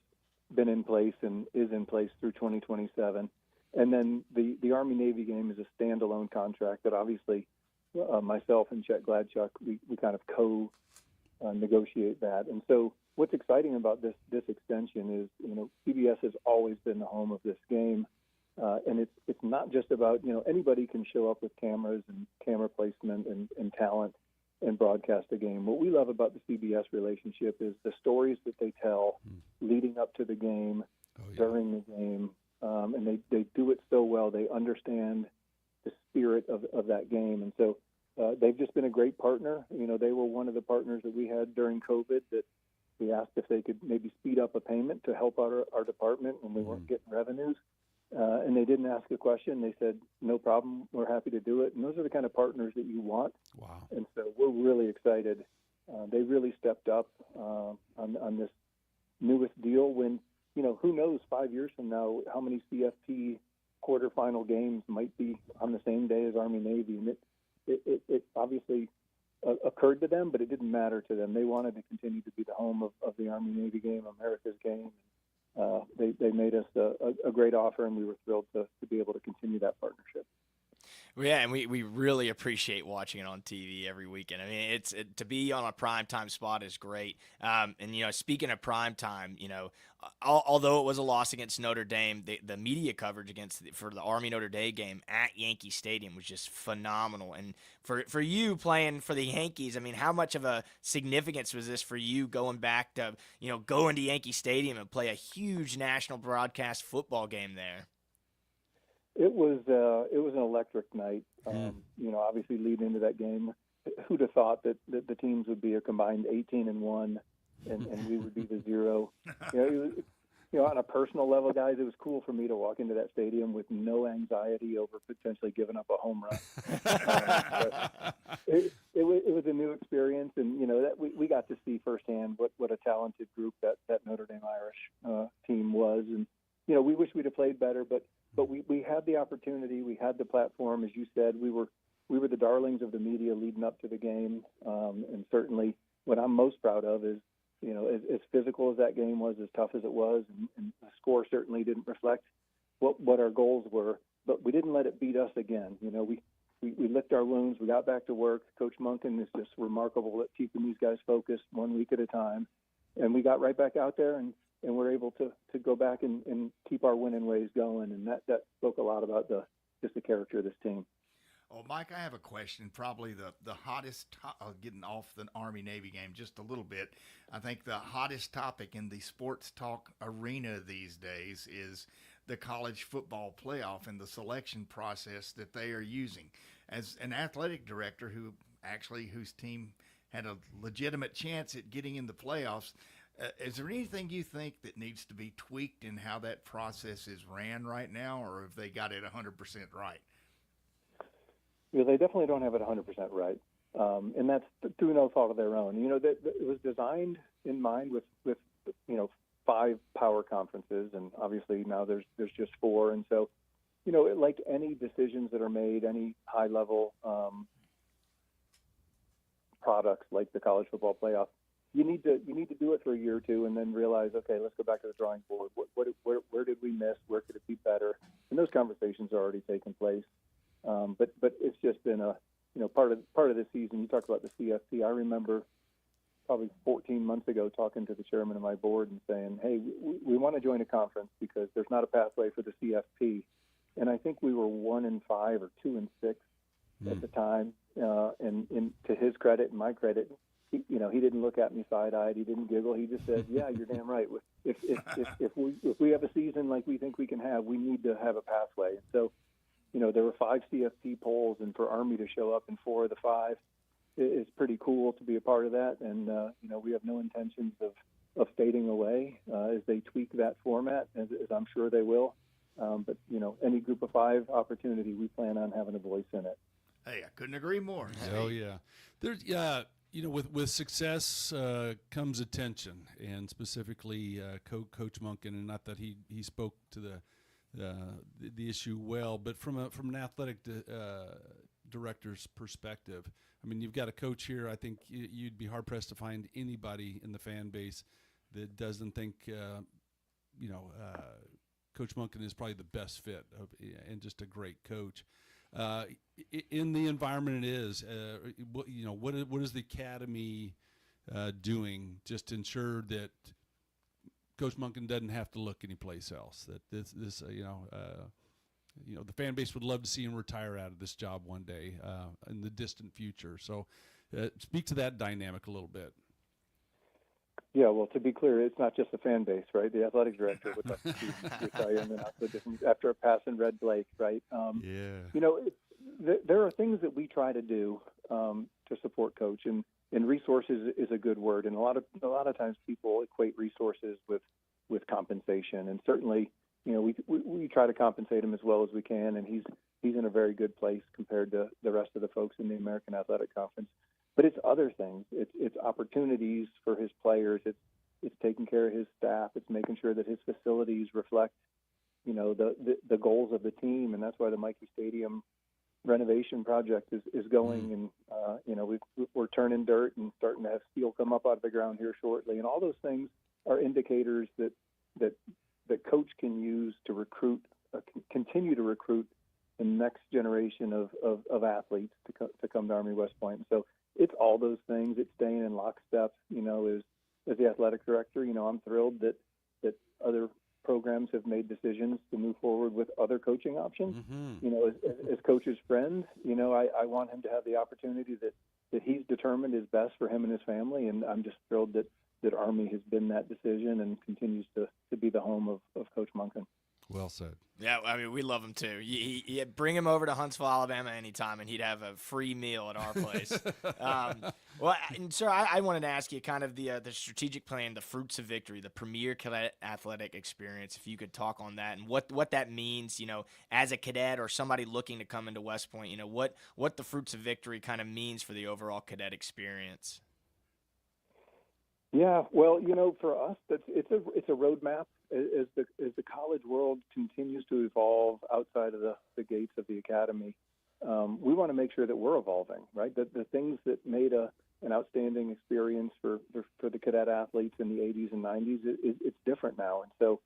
[SPEAKER 19] been in place and is in place through 2027. And then the Army-Navy game is a standalone contract that obviously myself and Chet Gladchuk, we kind of co-negotiate that. And so what's exciting about this extension is, CBS has always been the home of this game. And it's not just about, anybody can show up with cameras and camera placement and talent and broadcast a game. What we love about the CBS relationship is the stories that they tell leading up to the game, during the game, and they do it so well. They understand the spirit of that game. And so they've just been a great partner. They were one of the partners that we had during COVID that we asked if they could maybe speed up a payment to help out our department when we weren't getting revenues. And they didn't ask a question. They said, no problem, we're happy to do it. And those are the kind of partners that you want.
[SPEAKER 3] Wow.
[SPEAKER 19] And so we're really excited. They really stepped up on this newest deal when, who knows 5 years from now how many CFP quarterfinal games might be on the same day as Army-Navy. And it obviously occurred to them, but it didn't matter to them. They wanted to continue to be the home of the Army-Navy game, America's game. They made us a great offer, and we were thrilled to be able to continue that partnership.
[SPEAKER 4] Yeah, and we really appreciate watching it on TV every weekend. I mean, to be on a primetime spot is great. And, speaking of primetime, although it was a loss against Notre Dame, the media coverage for the Army-Notre Dame game at Yankee Stadium was just phenomenal. And for you playing for the Yankees, I mean, how much of a significance was this for you going back to, going to Yankee Stadium and play a huge national broadcast football game there?
[SPEAKER 19] It was an electric night. Obviously leading into that game, who'd have thought that the teams would be a combined 18-1, and we would be the 0. On a personal level, guys, it was cool for me to walk into that stadium with no anxiety over potentially giving up a home run. It was a new experience, and that we got to see firsthand what a talented group that Notre Dame Irish team was, and we wish we'd have played better, but we had the opportunity, we had the platform, as you said. We were the darlings of the media leading up to the game, and certainly what I'm most proud of is, as physical as that game was, as tough as it was, and the score certainly didn't reflect what our goals were, but we didn't let it beat us again. We licked our wounds, we got back to work. Coach Monken is just remarkable at keeping these guys focused 1 week at a time, and we got right back out there and we're able to go back and keep our winning ways going, and that spoke a lot about just the character of this team.
[SPEAKER 2] Oh, Mike, I have a question. Probably the hottest getting off the Army-Navy game just a little bit. I think the hottest topic in the sports talk arena these days is the college football playoff and the selection process that they are using. As an athletic director whose team had a legitimate chance at getting in the playoffs, is there anything you think that needs to be tweaked in how that process is ran right now, or have they got it 100% right?
[SPEAKER 19] Yeah, they definitely don't have it 100% right, and that's through no fault of their own. It was designed in mind with 5 power conferences, and obviously now there's just 4, and so like any decisions that are made, any high level products like the college football playoff. You need to do it for a year or two, and then realize, okay, let's go back to the drawing board. Where did we miss? Where could it be better? And those conversations are already taking place. But it's just been a part of the season. You talked about the CFP. I remember probably 14 months ago talking to the chairman of my board and saying, hey, we want to join a conference because there's not a pathway for the CFP. and I think we were 1-5 or 2-6 at the time. And to his credit and my credit, he didn't look at me side-eyed. He didn't giggle. He just said, "Yeah, you're damn right. If we have a season like we think we can have, we need to have a pathway." And so, there were 5 CFP polls, and for Army to show up in 4 of the 5 is pretty cool to be a part of that. And we have no intentions of fading away as they tweak that format, as I'm sure they will. But any Group of 5 opportunity, we plan on having a voice in it.
[SPEAKER 2] Hey, I couldn't agree more.
[SPEAKER 3] Oh yeah, there's with success comes attention, and specifically Coach Monken, and not that he spoke to the issue well, but from an athletic director's perspective, I mean, you've got a coach here. I think you'd be hard pressed to find anybody in the fan base that doesn't think Coach Monken is probably the best fit and just a great coach. In the environment it is, what is the academy doing just to ensure that Coach Monken doesn't have to look anyplace else? That this the fan base would love to see him retire out of this job one day in the distant future. So, speak to that dynamic a little bit.
[SPEAKER 19] Yeah, well, to be clear, it's not just the fan base, right? The athletic director would like to see retire and then after a pass in Red Blake, right? There are things that we try to do to support Coach, and resources is a good word. And a lot of times people equate resources with compensation, and certainly, we try to compensate him as well as we can, and he's in a very good place compared to the rest of the folks in the American Athletic Conference. But it's other things. It's opportunities for his players. It's taking care of his staff. It's making sure that his facilities reflect, the goals of the team, and that's why the Michie Stadium renovation project is going. And we're turning dirt and starting to have steel come up out of the ground here shortly. And all those things are indicators that Coach can use to recruit, continue to recruit the next generation of athletes to come to Army West Point. So it's all those things. It's staying in lockstep. As the athletic director, I'm thrilled that other programs have made decisions to move forward with other coaching options. Mm-hmm. As Coach's friend, I want him to have the opportunity that he's determined is best for him and his family, and I'm just thrilled that Army has been that decision and continues to be the home of Coach Monken.
[SPEAKER 3] Well said.
[SPEAKER 4] Yeah, I mean, we love him too. You bring him over to Huntsville, Alabama anytime, and he'd have a free meal at our place. And sir, I wanted to ask you kind of the strategic plan, the fruits of victory, the premier cadet athletic experience, if you could talk on that and what that means, as a cadet or somebody looking to come into West Point, what the fruits of victory kind of means for the overall cadet experience.
[SPEAKER 19] Yeah, well, for us, it's a roadmap. As the college world continues to evolve outside of the gates of the academy, we want to make sure that we're evolving, right? The things that made an outstanding experience for the cadet athletes in the 80s and 90s, it's different now. And so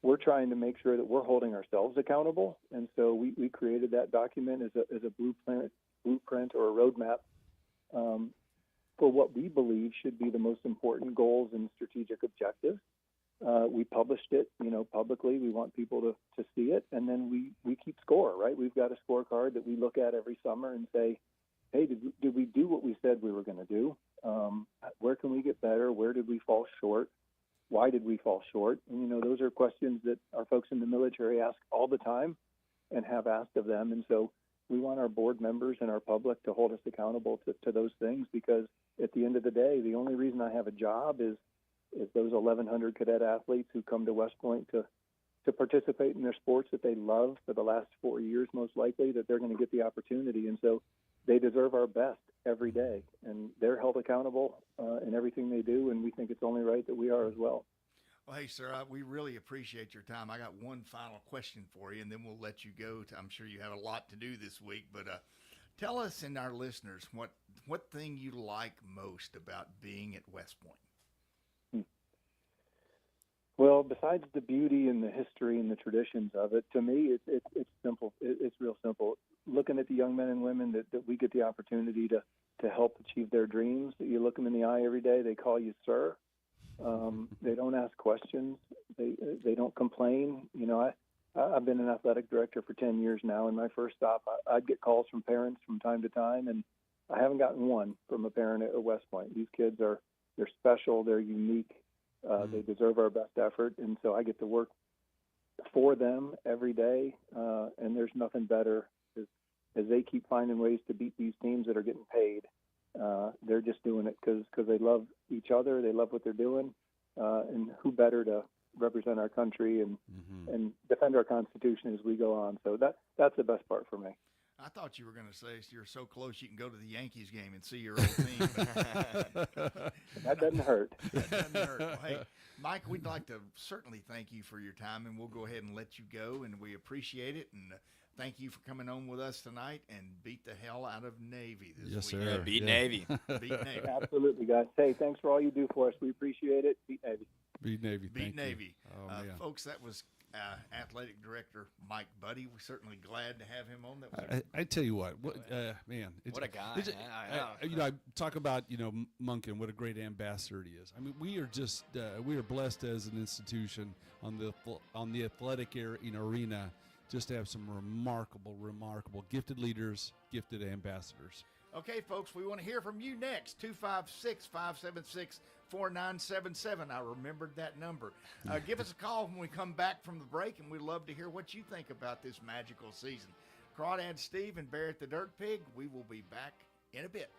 [SPEAKER 19] we're trying to make sure that we're holding ourselves accountable. And so we created that document as a blueprint or a roadmap for what we believe should be the most important goals and strategic objectives. We published it, publicly. We want people to see it, and then we keep score, right? We've got a scorecard that we look at every summer and say, hey, did we do what we said we were going to do? Where can we get better? Where did we fall short? Why did we fall short? And, those are questions that our folks in the military ask all the time and have asked of them. And so we want our board members and our public to hold us accountable to those things, because at the end of the day, the only reason I have a job is those 1,100 cadet athletes who come to West Point to participate in their sports that they love for the last 4 years, most likely, that they're going to get the opportunity. And so they deserve our best every day, and they're held accountable in everything they do, and we think it's only right that we are as well.
[SPEAKER 2] Well, hey, sir, we really appreciate your time. I got one final question for you, and then we'll let you go. I'm sure you have a lot to do this week, but tell us and our listeners what thing you like most about being at West Point.
[SPEAKER 19] Well, besides the beauty and the history and the traditions of it, to me, it's simple. It's real simple. Looking at the young men and women that we get the opportunity to help achieve their dreams, you look them in the eye every day, they call you sir. They don't ask questions. They don't complain. I've been an athletic director for 10 years now, and my first stop, I'd get calls from parents from time to time, and I haven't gotten one from a parent at West Point. These kids they're special, they're unique, they deserve our best effort, and so I get to work for them every day, and there's nothing better as they keep finding ways to beat these teams that are getting paid. They're just doing it because they love each other, they love what they're doing, and who better to represent our country and defend our Constitution as we go on. So that's the best part for me.
[SPEAKER 2] I thought you were going to say you're so close you can go to the Yankees game and see your old team.
[SPEAKER 19] That doesn't hurt.
[SPEAKER 2] That doesn't hurt. Well, hey, Mike, we'd like to certainly thank you for your time, and we'll go ahead and let you go, and we appreciate it. And thank you for coming on with us tonight, and beat the hell out of Navy this
[SPEAKER 3] Yes,
[SPEAKER 2] week.
[SPEAKER 3] sir.
[SPEAKER 4] Beat Navy.
[SPEAKER 2] Beat Navy.
[SPEAKER 19] Absolutely, guys. Hey, thanks for all you do for us. We appreciate it. Beat Navy.
[SPEAKER 3] Beat Navy.
[SPEAKER 2] Beat
[SPEAKER 3] Thank
[SPEAKER 2] Navy.
[SPEAKER 3] You. Oh, man.
[SPEAKER 2] Folks, that was athletic director Mike Buddie. We're certainly glad to have him on. That was
[SPEAKER 3] I tell you what, man,
[SPEAKER 4] what a guy.
[SPEAKER 3] I talk about Monken, what a great ambassador he is. I mean, we are just we are blessed as an institution on the athletic arena, just to have some remarkable gifted leaders, gifted ambassadors.
[SPEAKER 2] Okay, folks, we want to hear from you next. 256-576-4977. I remembered that number. Give us a call when we come back from the break, and we'd love to hear what you think about this magical season. Crawdad Steve and Barrett the Dirt Pig, we will be back in a bit.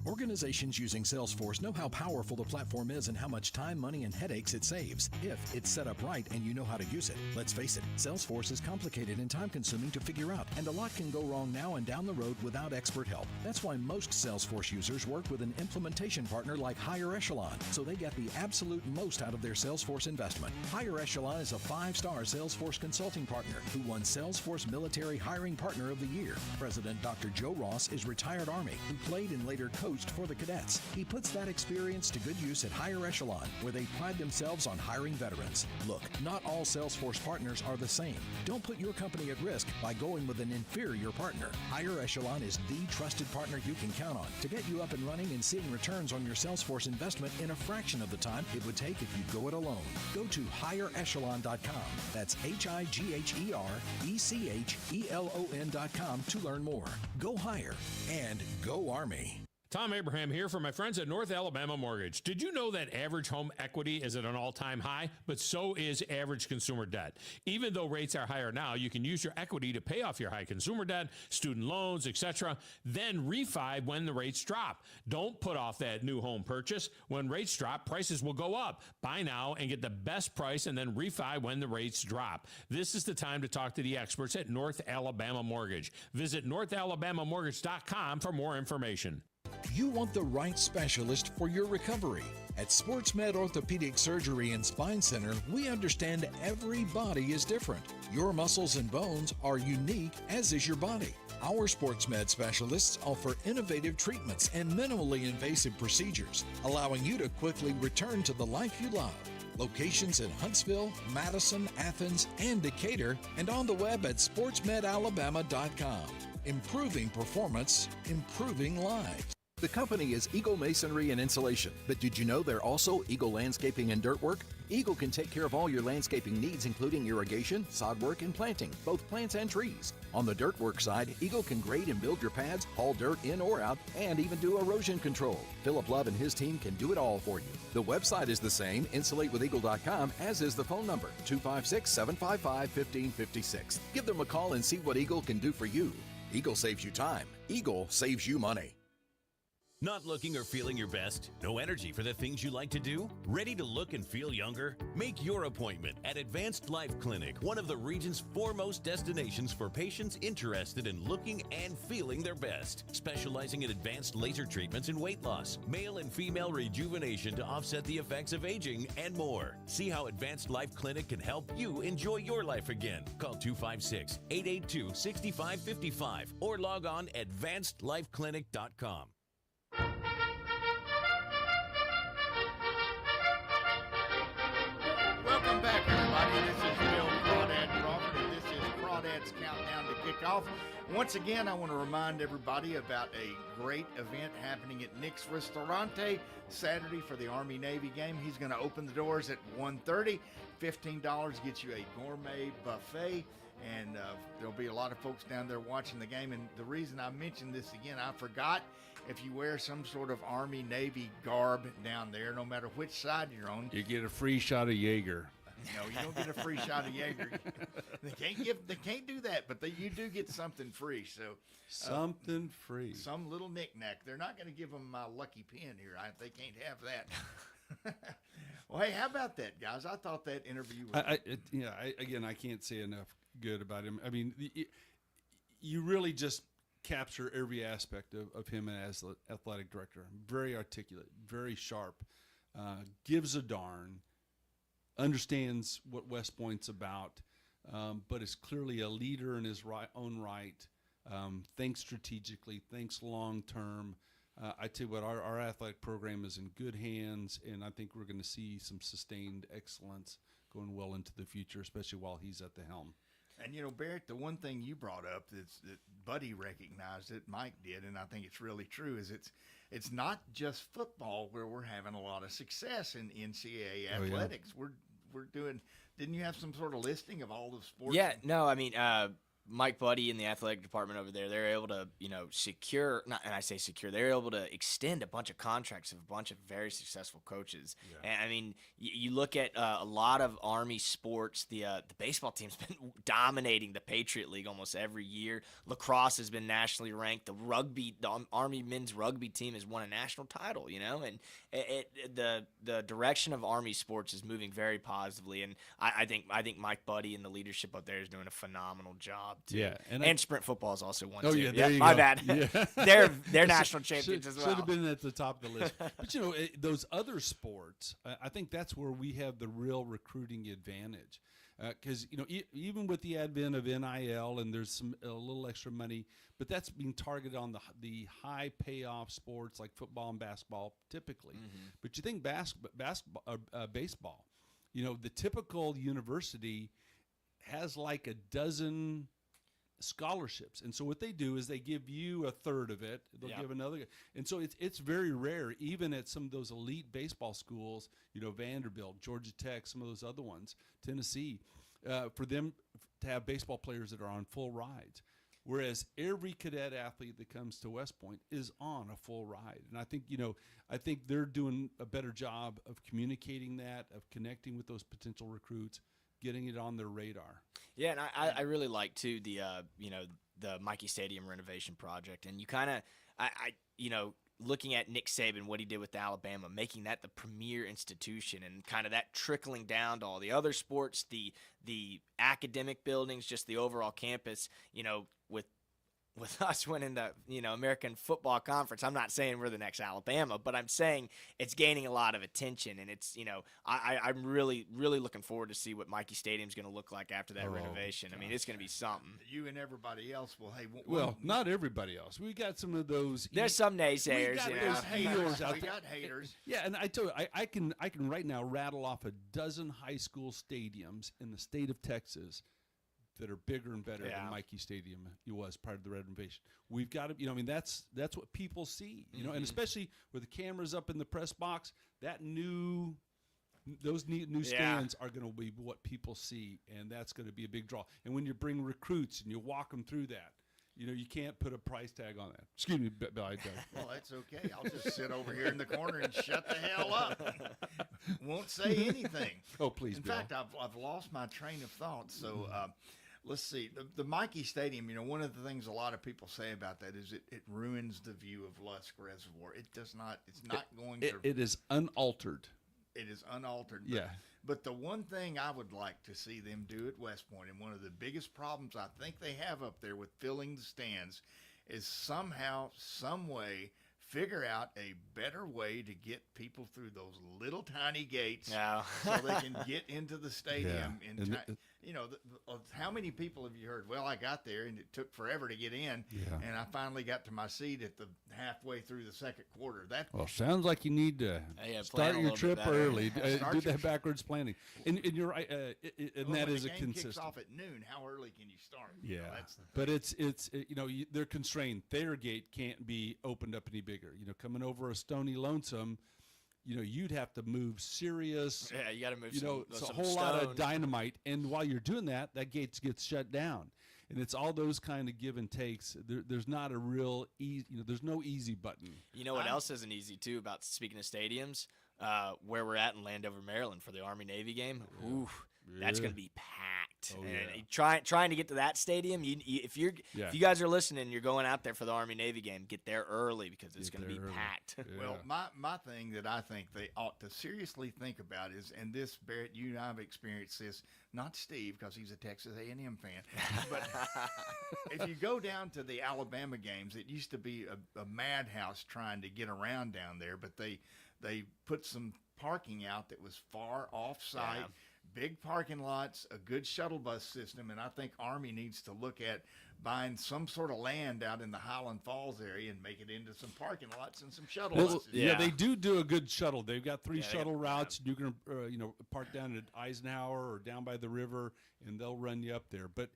[SPEAKER 7] Organizations using Salesforce know how powerful the platform is and how much time, money, and headaches it saves if it's set up right and you know how to use it. Let's face it, Salesforce is complicated and time-consuming to figure out, and a lot can go wrong now and down the road without expert help. That's why most Salesforce users work with an implementation partner like Higher Echelon, so they get the absolute most out of their Salesforce investment. Higher Echelon is a 5-star Salesforce consulting partner who won Salesforce Military Hiring Partner of the Year. President Dr. Joe Ross is retired Army who played and later coached for the cadets. He puts that experience to good use at Higher Echelon, where they pride themselves on hiring veterans. Look, not all Salesforce partners are the same. Don't put your company at risk by going with an inferior partner. Higher Echelon is the trusted partner you can count on to get you up and running and seeing returns on your Salesforce investment in a fraction of the time it would take if you go it alone. Go to higherechelon.com. That's HIGHERECHELON.com to learn more. Go higher and go Army.
[SPEAKER 6] Tom Abraham here for my friends at North Alabama Mortgage. Did you know that average home equity is at an all-time high? But so is average consumer debt. Even though rates are higher now, you can use your equity to pay off your high consumer debt, student loans, etc., then refi when the rates drop. Don't put off that new home purchase. When rates drop, prices will go up. Buy now and get the best price and then refi when the rates drop. This is the time to talk to the experts at North Alabama Mortgage. Visit NorthAlabamaMortgage.com for more information.
[SPEAKER 7] You want the right specialist for your recovery. At SportsMed Orthopedic Surgery and Spine Center, we understand every body is different. Your muscles and bones are unique, as is your body. Our SportsMed specialists offer innovative treatments and minimally invasive procedures, allowing you to quickly return to the life you love. Locations in Huntsville, Madison, Athens, and Decatur, and on the web at sportsmedalabama.com. Improving performance, improving lives. The company is Eagle Masonry and Insulation, but did you know they're also Eagle Landscaping and Dirt Work? Eagle can take care of all your landscaping needs, including irrigation, sod work, and planting, both plants and trees. On the dirt work side, Eagle can grade and build your pads, haul dirt in or out, and even do erosion control. Philip Love and his team can do it all for you. The website is the same, insulatewitheagle.com, as is the phone number, 256-755-1556. Give them a call and see what Eagle can do for you. Eagle saves you time. Eagle saves you money.
[SPEAKER 20] Not looking or feeling your best? No energy for the things you like to do? Ready to look and feel younger? Make your appointment at Advanced Life Clinic, one of the region's foremost destinations for patients interested in looking and feeling their best. Specializing in advanced laser treatments and weight loss, male and female rejuvenation to offset the effects of aging, and more. See how Advanced Life Clinic can help you enjoy your life again. Call 256-882-6555 or log on advancedlifeclinic.com.
[SPEAKER 2] Welcome back, everybody. This is Bill Crawdad Crawford, and this is Crawdad's Countdown. Kickoff. Once again, I want to remind everybody about a great event happening at Nick's Ristorante Saturday for the Army-Navy game. He's going to open the doors at 1:30. $15 gets you a gourmet buffet, and there'll be a lot of folks down there watching the game. And the reason I mentioned this again, I forgot, if you wear some sort of Army-Navy garb down there, no matter which side you're on,
[SPEAKER 3] You get a free shot of Jaeger.
[SPEAKER 2] no, you don't get a free shot of Jaeger. They can't do that, but you do get something free. So
[SPEAKER 3] Something free.
[SPEAKER 2] some little knick-knack. They're not going to give them my lucky pin here. They can't have that. Well, hey, how about that, guys? I thought that interview was
[SPEAKER 3] I can't say enough good about him. I mean, you really just capture every aspect of him as athletic director. Very articulate, very sharp, gives a darn, understands what West Point's about, but is clearly a leader in his own right, thinks strategically, thinks long-term. I tell you what, our athletic program is in good hands, and I think we're going to see some sustained excellence going well into the future, especially while he's at the helm.
[SPEAKER 2] And, Barrett, the one thing you brought up that Buddie recognized it, Mike did, and I think it's really true, is it's not just football where we're having a lot of success in NCAA athletics. We're doing – didn't you have some sort of listing of all the sports?
[SPEAKER 4] Yeah, no, I mean Mike Buddie in the athletic department over there, they're able to, secure, and I say secure, they're able to extend a bunch of contracts of a bunch of very successful coaches. Yeah. And I mean, you look at a lot of Army sports, the baseball team's been dominating the Patriot League almost every year. Lacrosse has been nationally ranked. The Army men's rugby team has won a national title, and the direction of Army sports is moving very positively. And I think Mike Buddie and the leadership up there is doing a phenomenal job. Too.
[SPEAKER 3] Yeah,
[SPEAKER 4] and sprint football is also one.
[SPEAKER 3] Oh
[SPEAKER 4] too.
[SPEAKER 3] yeah, there you
[SPEAKER 4] my
[SPEAKER 3] go.
[SPEAKER 4] bad.
[SPEAKER 3] Yeah.
[SPEAKER 4] they're national champions as well.
[SPEAKER 3] Should have been at the top of the list. But those other sports, I think that's where we have the real recruiting advantage. Because even with the advent of NIL and there's a little extra money, but that's being targeted on the high payoff sports like football and basketball typically. Mm-hmm. But you think baseball, the typical university has like a dozen scholarships, and so what they do is they give you a third of it. They'll give another, and so it's very rare, even at some of those elite baseball schools, Vanderbilt, Georgia Tech, some of those other ones, Tennessee, for them to have baseball players that are on full rides. Whereas every cadet athlete that comes to West Point is on a full ride, and I think they're doing a better job of communicating that, of connecting with those potential recruits, getting it on their radar.
[SPEAKER 4] Yeah, and I really like too the Mikey Stadium renovation project, and you kind of looking at Nick Saban, what he did with Alabama, making that the premier institution, and kind of that trickling down to all the other sports, the academic buildings, just the overall campus. With us winning the American Football Conference, I'm not saying we're the next Alabama, but I'm saying it's gaining a lot of attention, and it's I'm really looking forward to see what Mikey Stadium's going to look like after that renovation. I mean, it's going to be something.
[SPEAKER 2] You and everybody else. Well, hey,
[SPEAKER 3] not everybody else. We got some of those.
[SPEAKER 4] There's some naysayers.
[SPEAKER 2] We got haters out there. We got haters.
[SPEAKER 3] Yeah, and I tell you, I can right now rattle off a dozen high school stadiums in the state of Texas that are bigger and better than Mikey Stadium was prior to the renovation. We've got to, that's what people see, and especially with the cameras up in the press box, those new stands are going to be what people see, and that's going to be a big draw. And when you bring recruits and you walk them through that, you can't put a price tag on that. Excuse me, Bill.
[SPEAKER 2] Well, that's okay. I'll just sit over here in the corner and shut the hell up. Won't say anything.
[SPEAKER 3] Oh, please,
[SPEAKER 2] In
[SPEAKER 3] Bill.
[SPEAKER 2] fact, I've lost my train of thought. So let's see. The Mikey Stadium, one of the things a lot of people say about that is it ruins the view of Lusk Reservoir. It does not. It's not going to.
[SPEAKER 3] It is unaltered.
[SPEAKER 2] It is unaltered.
[SPEAKER 3] Yeah.
[SPEAKER 2] But the one thing I would like to see them do at West Point, and one of the biggest problems I think they have up there with filling the stands, is somehow, some way, figure out a better way to get people through those little tiny gates
[SPEAKER 4] No.
[SPEAKER 2] so they can get into the stadium in
[SPEAKER 3] And
[SPEAKER 2] time. How many people have you heard? Well, I got there and it took forever to get in, and I finally got to my seat at the halfway through the second quarter.
[SPEAKER 3] Well, sounds like you need to
[SPEAKER 4] plan
[SPEAKER 3] start
[SPEAKER 4] a
[SPEAKER 3] your
[SPEAKER 4] little bit
[SPEAKER 3] trip
[SPEAKER 4] better.
[SPEAKER 3] early.
[SPEAKER 2] Start
[SPEAKER 3] Do
[SPEAKER 2] your
[SPEAKER 3] that backwards planning, and you're right. And
[SPEAKER 2] Well,
[SPEAKER 3] that
[SPEAKER 2] when
[SPEAKER 3] is
[SPEAKER 2] the
[SPEAKER 3] a
[SPEAKER 2] game kicks
[SPEAKER 3] consistent.
[SPEAKER 2] off at noon. How early can you start?
[SPEAKER 3] Yeah,
[SPEAKER 2] That's the
[SPEAKER 3] but
[SPEAKER 2] thing.
[SPEAKER 3] they're constrained. Their gate can't be opened up any bigger. Coming over a Stony Lonesome, you'd have to move serious.
[SPEAKER 4] Yeah, you got to move.
[SPEAKER 3] It's a
[SPEAKER 4] some
[SPEAKER 3] whole lot of
[SPEAKER 4] stone.
[SPEAKER 3] dynamite, and while you're doing that, that gate gets shut down, and it's all those kind of give and takes. There's not a real easy. There's no easy button.
[SPEAKER 4] You know what else isn't easy too about speaking of stadiums? Where we're at in Landover, Maryland for the Army-Navy game. Ooh, that's going to be packed.
[SPEAKER 3] Oh,
[SPEAKER 4] and trying to get to that stadium, if you guys are listening and you're going out there for the Army-Navy game, get there early because it's going to be packed.
[SPEAKER 2] Well, my thing that I think they ought to seriously think about is, and this, Barrett, you and I have experienced this, not Steve because he's a Texas A&M fan, but if you go down to the Alabama games, it used to be a madhouse trying to get around down there, but they put some parking out that was far off-site.
[SPEAKER 4] Yeah.
[SPEAKER 2] Big parking lots, a good shuttle bus system, and I think Army needs to look at buying some sort of land out in the Highland Falls area and make it into some parking lots and some shuttle buses.
[SPEAKER 3] Yeah, they do a good shuttle. They've got 3 shuttle routes. You can park down at Eisenhower or down by the river, and they'll run you up there. But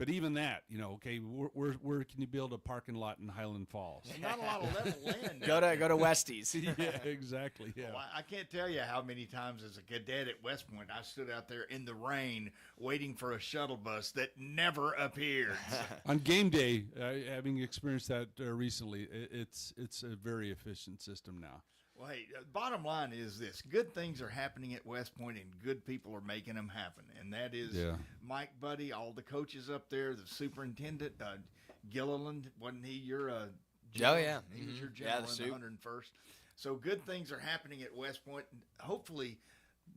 [SPEAKER 3] even that, okay, where can you build a parking lot in Highland Falls?
[SPEAKER 2] There's not a lot of level land.
[SPEAKER 4] Go to Westies.
[SPEAKER 3] Yeah, exactly. Yeah.
[SPEAKER 2] Well, I can't tell you how many times as a cadet at West Point I stood out there in the rain waiting for a shuttle bus that never appeared.
[SPEAKER 3] On game day, having experienced that recently, it's a very efficient system now.
[SPEAKER 2] Well, hey, bottom line is this. Good things are happening at West Point, and good people are making them happen. And that is Mike, Buddie, all the coaches up there, the superintendent, Gilliland, wasn't he your general?
[SPEAKER 4] Oh, yeah.
[SPEAKER 2] He was your
[SPEAKER 4] Yeah,
[SPEAKER 2] general in the 101st. So good things are happening at West Point. Hopefully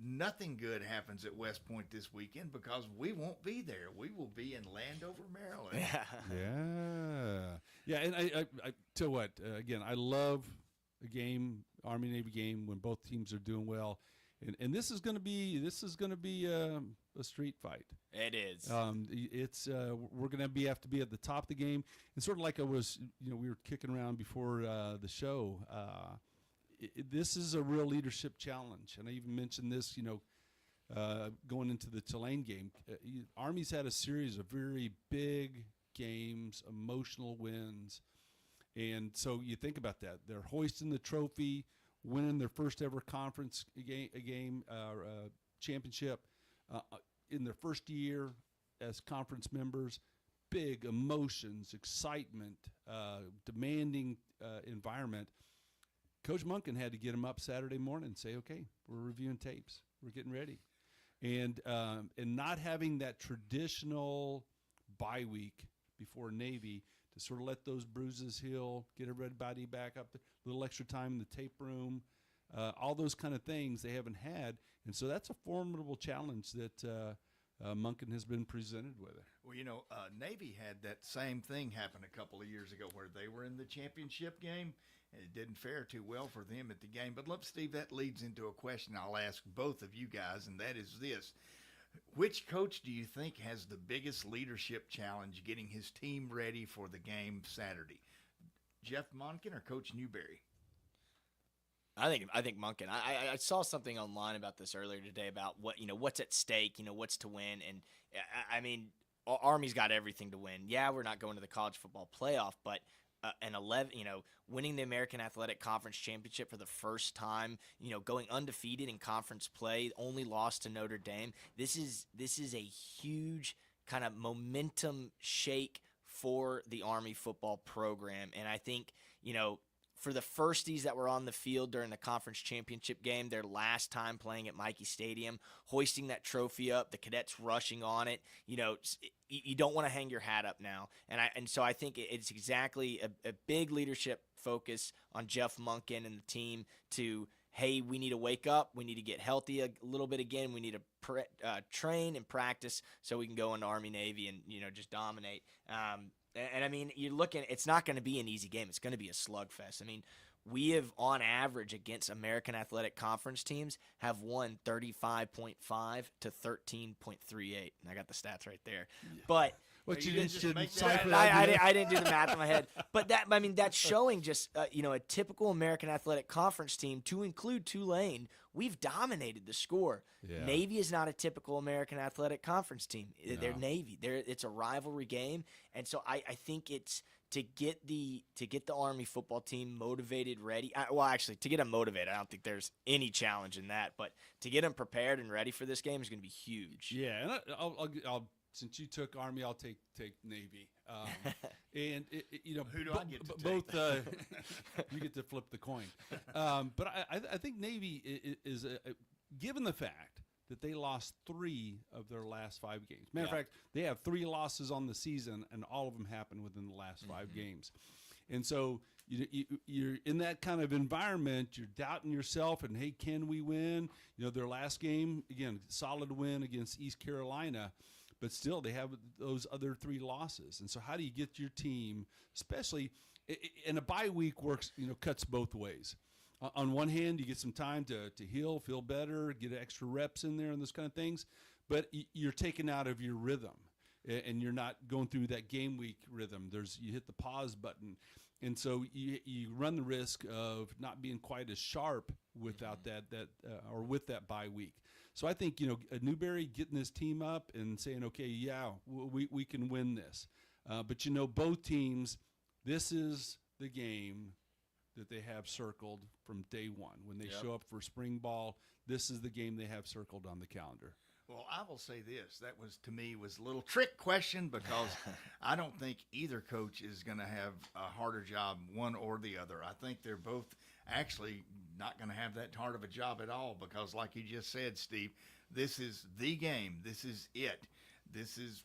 [SPEAKER 2] nothing good happens at West Point this weekend because we won't be there. We will be in Landover, Maryland.
[SPEAKER 3] Yeah. And I tell you what, again, I love a game, Army-Navy game, when both teams are doing well. And this is going to be a street fight.
[SPEAKER 4] It is.
[SPEAKER 3] We're going to have to be at the top of the game. And sort of like I was, we were kicking around before the show. This is a real leadership challenge, and I even mentioned this, going into the Tulane game. Army's had a series of very big games, emotional wins, and so you think about that. They're hoisting the trophy, winning their first ever conference championship in their first year as conference members. Big emotions, excitement, demanding environment. Coach Monken had to get him up Saturday morning and say, okay, we're reviewing tapes. We're getting ready. And not having that traditional bye week before Navy to sort of let those bruises heal, get everybody back up, a little extra time in the tape room, all those kind of things they haven't had. And so that's a formidable challenge that Monken has been presented with.
[SPEAKER 2] Well, Navy had that same thing happen a couple of years ago where they were in the championship game, and it didn't fare too well for them at the game. But look, Steve, that leads into a question I'll ask both of you guys, and that is this. Which coach do you think has the biggest leadership challenge getting his team ready for the game Saturday? Jeff Monken or Coach Newberry?
[SPEAKER 4] I think Monken. I saw something online about this earlier today about what's at stake, what's to win, and I mean Army's got everything to win. Yeah, we're not going to the college football playoff, but winning the American Athletic Conference Championship for the first time, going undefeated in conference play, only lost to Notre Dame. This is a huge kind of momentum shake for the Army football program, and I think for the firsties that were on the field during the conference championship game, their last time playing at Michie Stadium, hoisting that trophy up, the cadets rushing on it, you don't want to hang your hat up now. And so I think it's exactly a big leadership focus on Jeff Monken and the team to, hey, we need to wake up, we need to get healthy a little bit again, we need to train and practice so we can go into Army-Navy and just dominate. And I mean, you're looking, it's not going to be an easy game. It's going to be a slugfest. I mean, we have, on average, against American Athletic Conference teams, have won 35.5 to 13.38. And I got the stats right there. But
[SPEAKER 3] what
[SPEAKER 2] you
[SPEAKER 3] you
[SPEAKER 2] didn't
[SPEAKER 3] didn't
[SPEAKER 2] make
[SPEAKER 3] cipher
[SPEAKER 2] that?
[SPEAKER 4] I didn't do the math in my head. But that's showing just, a typical American Athletic Conference team, to include Tulane, we've dominated the score.
[SPEAKER 3] Yeah.
[SPEAKER 4] Navy is not a typical American Athletic Conference team. They're
[SPEAKER 3] No.
[SPEAKER 4] Navy. It's a rivalry game. And so I think it's to get the Army football team motivated, ready. To get them motivated, I don't think there's any challenge in that. But to get them prepared and ready for this game is going to be huge.
[SPEAKER 3] Yeah, and I'll since you took Army, I'll take Navy. And
[SPEAKER 2] Who do I get to
[SPEAKER 3] both you get to flip the coin. But I think Navy is given the fact that they lost 3 of their last 5 games. Matter of fact, they have 3 losses on the season, and all of them happened within the last 5 games. And so you're in that kind of environment. You're doubting yourself, and hey, can we win? Their last game, again, solid win against East Carolina, but still they have those other 3 losses. And so how do you get your team, especially in a bye week, works, cuts both ways. On one hand, you get some time to heal, feel better, get extra reps in there and those kind of things, but you're taken out of your rhythm, and you're not going through that game week rhythm. You hit the pause button, and so you run the risk of not being quite as sharp without or with that bye week. So I think Newberry getting this team up and saying, okay, yeah, we can win this, but both teams, this is the game that they have circled from day one. When they show up for spring ball, this is the game they have circled on the calendar.
[SPEAKER 2] Well, I will say this. That was, to me, was a little trick question, because I don't think either coach is going to have a harder job, one or the other. I think they're both actually not going to have that hard of a job at all, because like you just said, Steve, this is the game. This is it. This is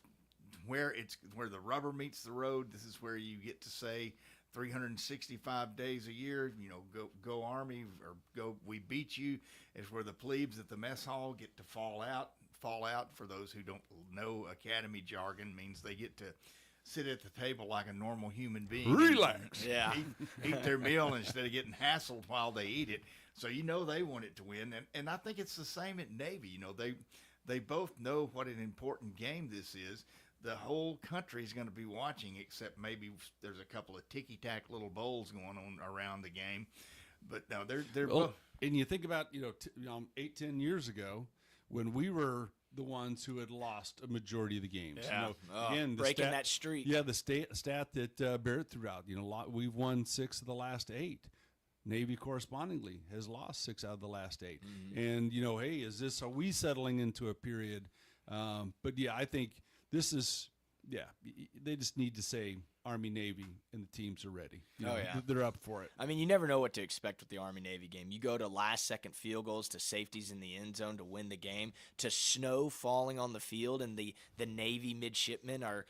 [SPEAKER 2] where the rubber meets the road. This is where you get to say, 365 days a year, go Army, or go we beat you. Is where the plebes at the mess hall get to fall out. For those who don't know academy jargon, means they get to sit at the table like a normal human being.
[SPEAKER 3] Relax.
[SPEAKER 2] Eat their meal instead of getting hassled while they eat it. So they want it to win. And I think it's the same at Navy. They both know what an important game this is. The whole country is going to be watching, except maybe there's a couple of ticky-tack little bowls going on around the game. But no, they're both.
[SPEAKER 3] And you think about 8-10 years ago, when we were the ones who had lost a majority of the games.
[SPEAKER 4] Yeah.
[SPEAKER 3] Again,
[SPEAKER 4] breaking that streak.
[SPEAKER 3] Yeah, the stat that Barrett threw out. We've won 6 of the last 8. Navy correspondingly has lost 6 out of the last 8.
[SPEAKER 4] Mm-hmm.
[SPEAKER 3] And are we settling into a period? But yeah, I think this is. Yeah, they just need to say Army, Navy, and the teams are ready. They're up for it.
[SPEAKER 4] I mean, you never know what to expect with the Army-Navy game. You go to last-second field goals, to safeties in the end zone to win the game, to snow falling on the field, and the Navy midshipmen are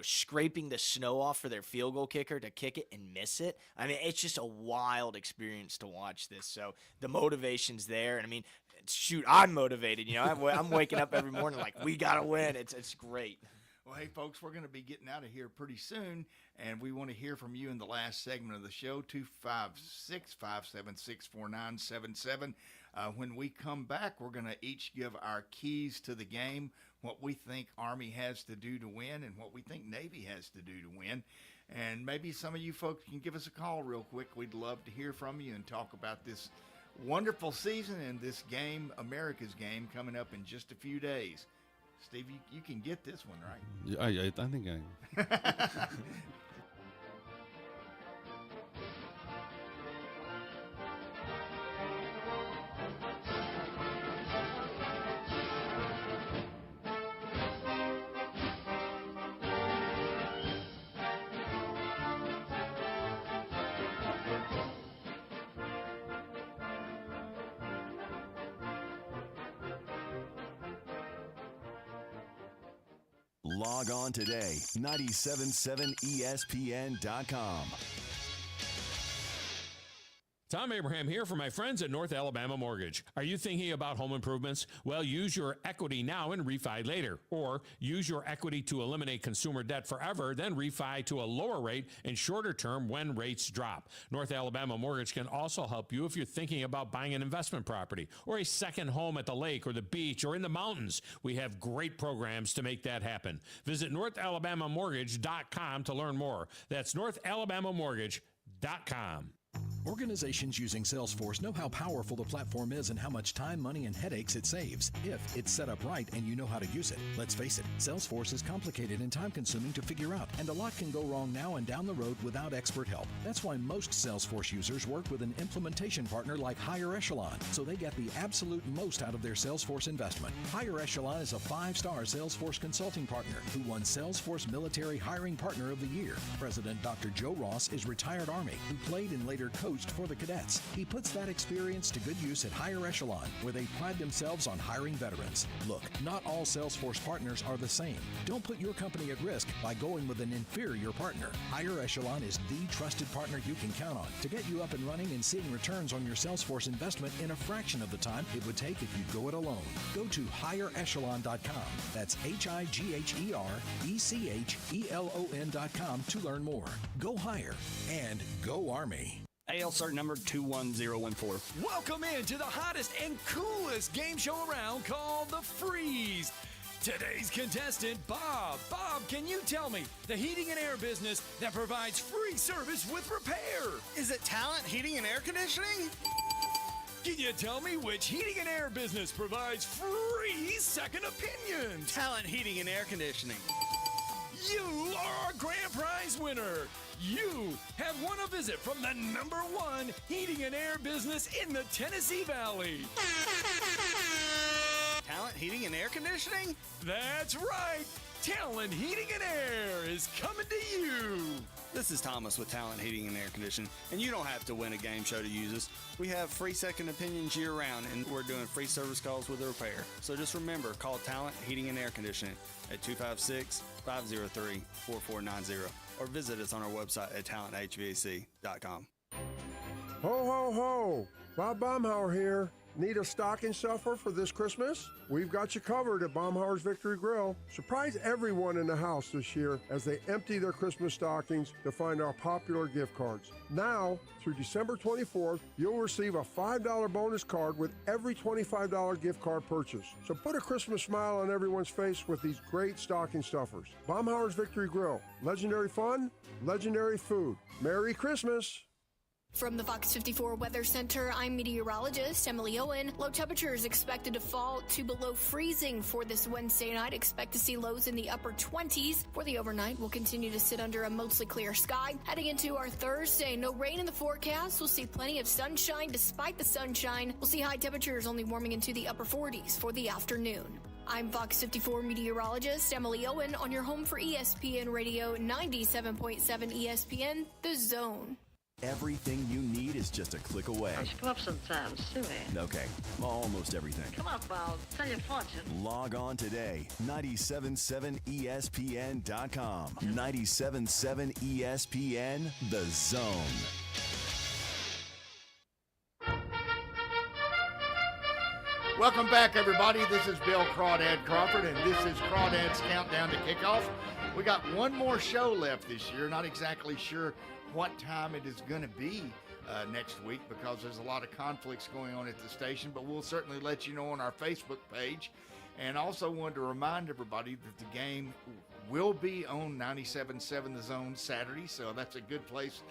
[SPEAKER 4] scraping the snow off for their field goal kicker to kick it and miss it. I mean, it's just a wild experience to watch this. So the motivation's there, and I mean, shoot, I'm motivated. I'm waking up every morning like, we gotta win. It's great.
[SPEAKER 2] Well, hey, folks, we're going to be getting out of here pretty soon, and we want to hear from you in the last segment of the show, 256-576-4977. When we come back, we're going to each give our keys to the game, what we think Army has to do to win and what we think Navy has to do to win. And maybe some of you folks can give us a call real quick. We'd love to hear from you and talk about this wonderful season and this game, America's game, coming up in just a few days. Steve, you can get this one, right?
[SPEAKER 3] Yeah, I think I can.
[SPEAKER 5] Log on today, 977ESPN.com.
[SPEAKER 6] Tom Abraham here for my friends at North Alabama Mortgage. Are you thinking about home improvements? Well, use your equity now and refi later. Or use your equity to eliminate consumer debt forever, then refi to a lower rate and shorter term when rates drop. North Alabama Mortgage can also help you if you're thinking about buying an investment property or a second home at the lake or the beach or in the mountains. We have great programs to make that happen. Visit NorthAlabamaMortgage.com to learn more. That's NorthAlabamaMortgage.com.
[SPEAKER 7] Organizations using Salesforce know how powerful the platform is and how much time, money, and headaches it saves if it's set up right and you know how to use it. Let's face it, Salesforce is complicated and time-consuming to figure out, and a lot can go wrong now and down the road without expert help. That's why most Salesforce users work with an implementation partner like Higher Echelon, so they get the absolute most out of their Salesforce investment. Higher Echelon is a 5-star Salesforce consulting partner who won Salesforce Military Hiring Partner of the Year. President Dr. Joe Ross is retired Army who played and later coached for the cadets. He puts that experience to good use at Higher Echelon, where they pride themselves on hiring veterans. Look, not all Salesforce partners are the same. Don't put your company at risk by going with an inferior partner. Higher Echelon is the trusted partner you can count on to get you up and running and seeing returns on your Salesforce investment in a fraction of the time it would take if you go it alone. Go to higherechelon.com. That's HIGHERECHELON.com to learn more. Go higher and go Army.
[SPEAKER 8] AL cert number 21014.
[SPEAKER 16] Welcome into the hottest and coolest game show around called The Freeze. Today's contestant, Bob. Bob, can you tell me the heating and air business that provides free service with repair?
[SPEAKER 8] Is it Talent Heating and Air Conditioning?
[SPEAKER 16] Can you tell me which heating and air business provides free second opinions?
[SPEAKER 8] Talent Heating and Air Conditioning.
[SPEAKER 16] You are a grand prize winner. You have won a visit from the #1 heating and air business in the Tennessee Valley.
[SPEAKER 8] Talent Heating and Air Conditioning?
[SPEAKER 16] That's right. Talent Heating and Air is coming to you.
[SPEAKER 8] This is Thomas with Talent Heating and Air Conditioning, and you don't have to win a game show to use us. We have free second opinions year-round, and we're doing free service calls with a repair. So just remember, call Talent Heating and Air Conditioning at 256-503-4490 or visit us on our website at talenthvac.com.
[SPEAKER 21] Ho, ho, ho! Bob Baumhauer here. Need a stocking stuffer for this Christmas? We've got you covered at Baumhauer's Victory Grill. Surprise everyone in the house this year as they empty their Christmas stockings to find our popular gift cards. Now, through December 24th, you'll receive a $5 bonus card with every $25 gift card purchase. So put a Christmas smile on everyone's face with these great stocking stuffers. Baumhauer's Victory Grill. Legendary fun, legendary food. Merry Christmas!
[SPEAKER 10] From the Fox 54 Weather Center, I'm meteorologist Emily Owen. Low temperatures expected to fall to below freezing for this Wednesday night. Expect to see lows in the upper 20s. For the overnight, we'll continue to sit under a mostly clear sky. Heading into our Thursday, no rain in the forecast. We'll see plenty of sunshine. Despite the sunshine, we'll see high temperatures only warming into the upper 40s for the afternoon. I'm Fox 54 meteorologist Emily Owen on your home for ESPN Radio 97.7 ESPN, The Zone.
[SPEAKER 5] Everything you need is just a click away.
[SPEAKER 22] I screw up sometimes, too, man.
[SPEAKER 5] Okay, almost everything.
[SPEAKER 22] Come on, pal. Tell your fortune.
[SPEAKER 5] Log on today. 977ESPN.com. 977 ESPN, The Zone.
[SPEAKER 2] Welcome back, everybody. This is Bill Crawdad Crawford, and this is Crawdad's Countdown to Kickoff. We got one more show left this year. Not exactly sure what time it is going to be next week because there's a lot of conflicts going on at the station, but we'll certainly let you know on our Facebook page. And also wanted to remind everybody that the game will be on 97.7 The Zone Saturday, so that's a good place.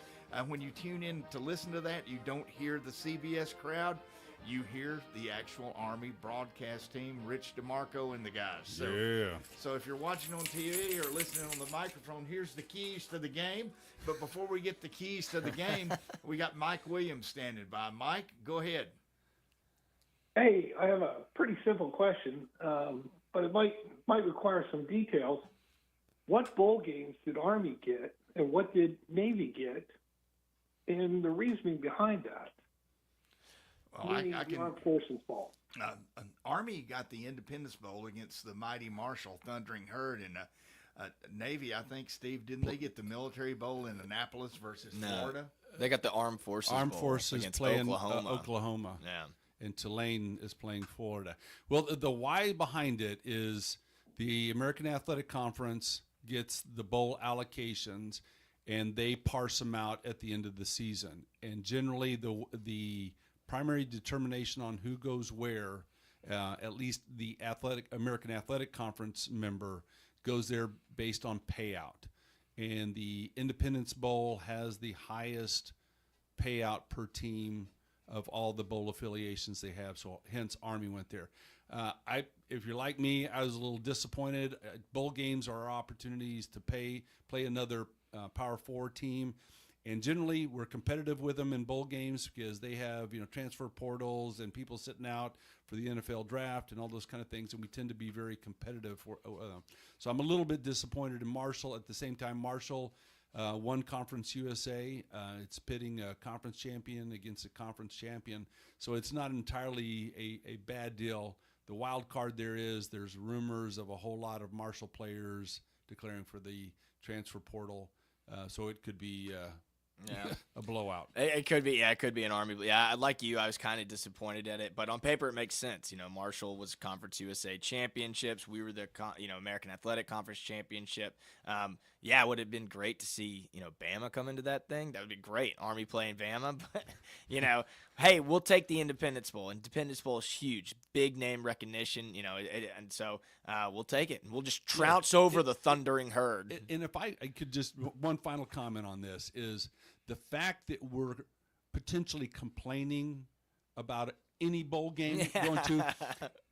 [SPEAKER 2] When you tune in to listen to that, you don't hear the CBS crowd. You hear the actual Army broadcast team, Rich DeMarco and the guys. So,
[SPEAKER 3] yeah.
[SPEAKER 2] So if you're watching on TV or listening on the microphone, here's the keys to the game. But before we get the keys to the game, we got Mike Williams standing by. Mike, go ahead.
[SPEAKER 23] Hey, I have a pretty simple question, but it might require some details. What bowl games did Army get, and what did Navy get, and the reasoning behind that?
[SPEAKER 2] Well, I can.
[SPEAKER 23] Armed Forces Bowl.
[SPEAKER 2] Army got the Independence Bowl against the mighty Marshall Thundering Herd, and Navy, I think, Steve, didn't they get the Military Bowl in Annapolis versus Florida?
[SPEAKER 4] They got the Armed Forces Bowl against
[SPEAKER 3] playing
[SPEAKER 4] Oklahoma.
[SPEAKER 3] Oklahoma.
[SPEAKER 4] Yeah.
[SPEAKER 3] And Tulane is playing Florida. Well, the why behind it is the American Athletic Conference gets the bowl allocations, and they parse them out at the end of the season. And generally, the primary determination on who goes where, at least the American Athletic Conference member goes there based on payout. And the Independence Bowl has the highest payout per team of all the bowl affiliations they have, so hence Army went there. If you're like me, I was a little disappointed. Bowl games are opportunities to play another Power 4 team, and generally we're competitive with them in bowl games because they have transfer portals and people sitting out for the NFL draft and all those kind of things, and we tend to be very competitive for them. So I'm a little bit disappointed in Marshall. At the same time, Marshall won Conference USA. It's pitting a conference champion against a conference champion, so it's not entirely a bad deal. The wild card there's rumors of a whole lot of Marshall players declaring for the transfer portal, so it could be a blowout.
[SPEAKER 4] It could be, it could be an Army. Yeah, like you, I was kind of disappointed at it, but on paper it makes sense. Marshall was Conference USA championships. We were the American Athletic Conference championship. It would have been great to see Bama come into that thing. That would be great. Army playing Bama, but hey, we'll take the Independence Bowl. Independence Bowl is huge, big name recognition. And so we'll take it. And we'll just trounce over the thundering herd.
[SPEAKER 3] And if I could just one final comment on this is the fact that we're potentially complaining about any bowl game going to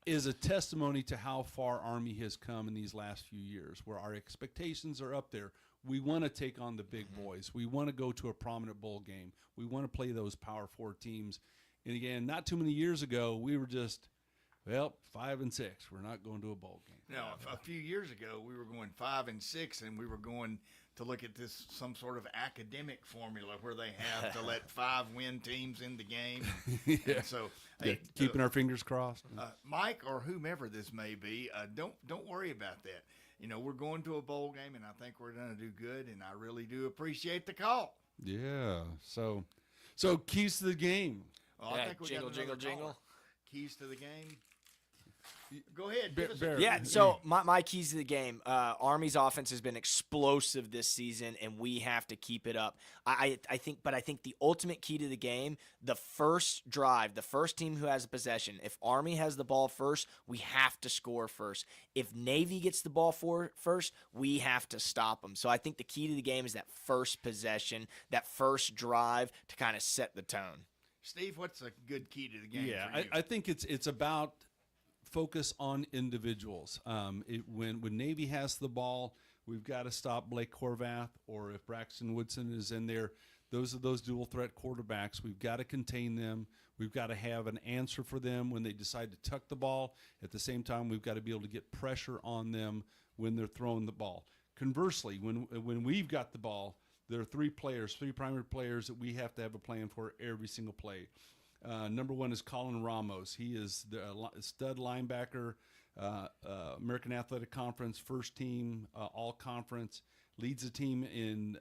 [SPEAKER 3] is a testimony to how far Army has come in these last few years, where our expectations are up there. We want to take on the big boys. We want to go to a prominent bowl game. We want to play those Power 4 teams. And again, not too many years ago, we were just, 5-6. We're not going to a bowl game.
[SPEAKER 2] No, a few years ago, we were going 5-6, and we were going to look at this some sort of academic formula where they have to let 5 win teams in the game. And so,
[SPEAKER 3] keeping our fingers crossed.
[SPEAKER 2] Mike or whomever this may be, don't worry about that. We're going to a bowl game, and I think we're going to do good, and I really do appreciate the call.
[SPEAKER 3] Yeah. So keys to the game.
[SPEAKER 2] Well, I think we
[SPEAKER 4] jingle,
[SPEAKER 2] got
[SPEAKER 4] jingle, jingle.
[SPEAKER 2] Keys to the game. Go ahead.
[SPEAKER 4] So my keys to the game. Army's offense has been explosive this season, and we have to keep it up. I think the ultimate key to the game, the first drive, the first team who has a possession. If Army has the ball first, we have to score first. If Navy gets the ball first, we have to stop them. So I think the key to the game is that first possession, that first drive to kind of set the tone.
[SPEAKER 2] Steve, what's a good key to the game?
[SPEAKER 3] Yeah,
[SPEAKER 2] for you?
[SPEAKER 3] I think it's about focus on individuals. When Navy has the ball, we've got to stop Blake Horvath, or if Braxton Woodson is in there, those are those dual threat quarterbacks. We've got to contain them. We've got to have an answer for them when they decide to tuck the ball. At the same time, we've got to be able to get pressure on them when they're throwing the ball. Conversely, when we've got the ball, there are three primary players that we have to have a plan for every single play. Number one is Colin Ramos. He is the stud linebacker, American Athletic Conference, first team, all conference, leads the team in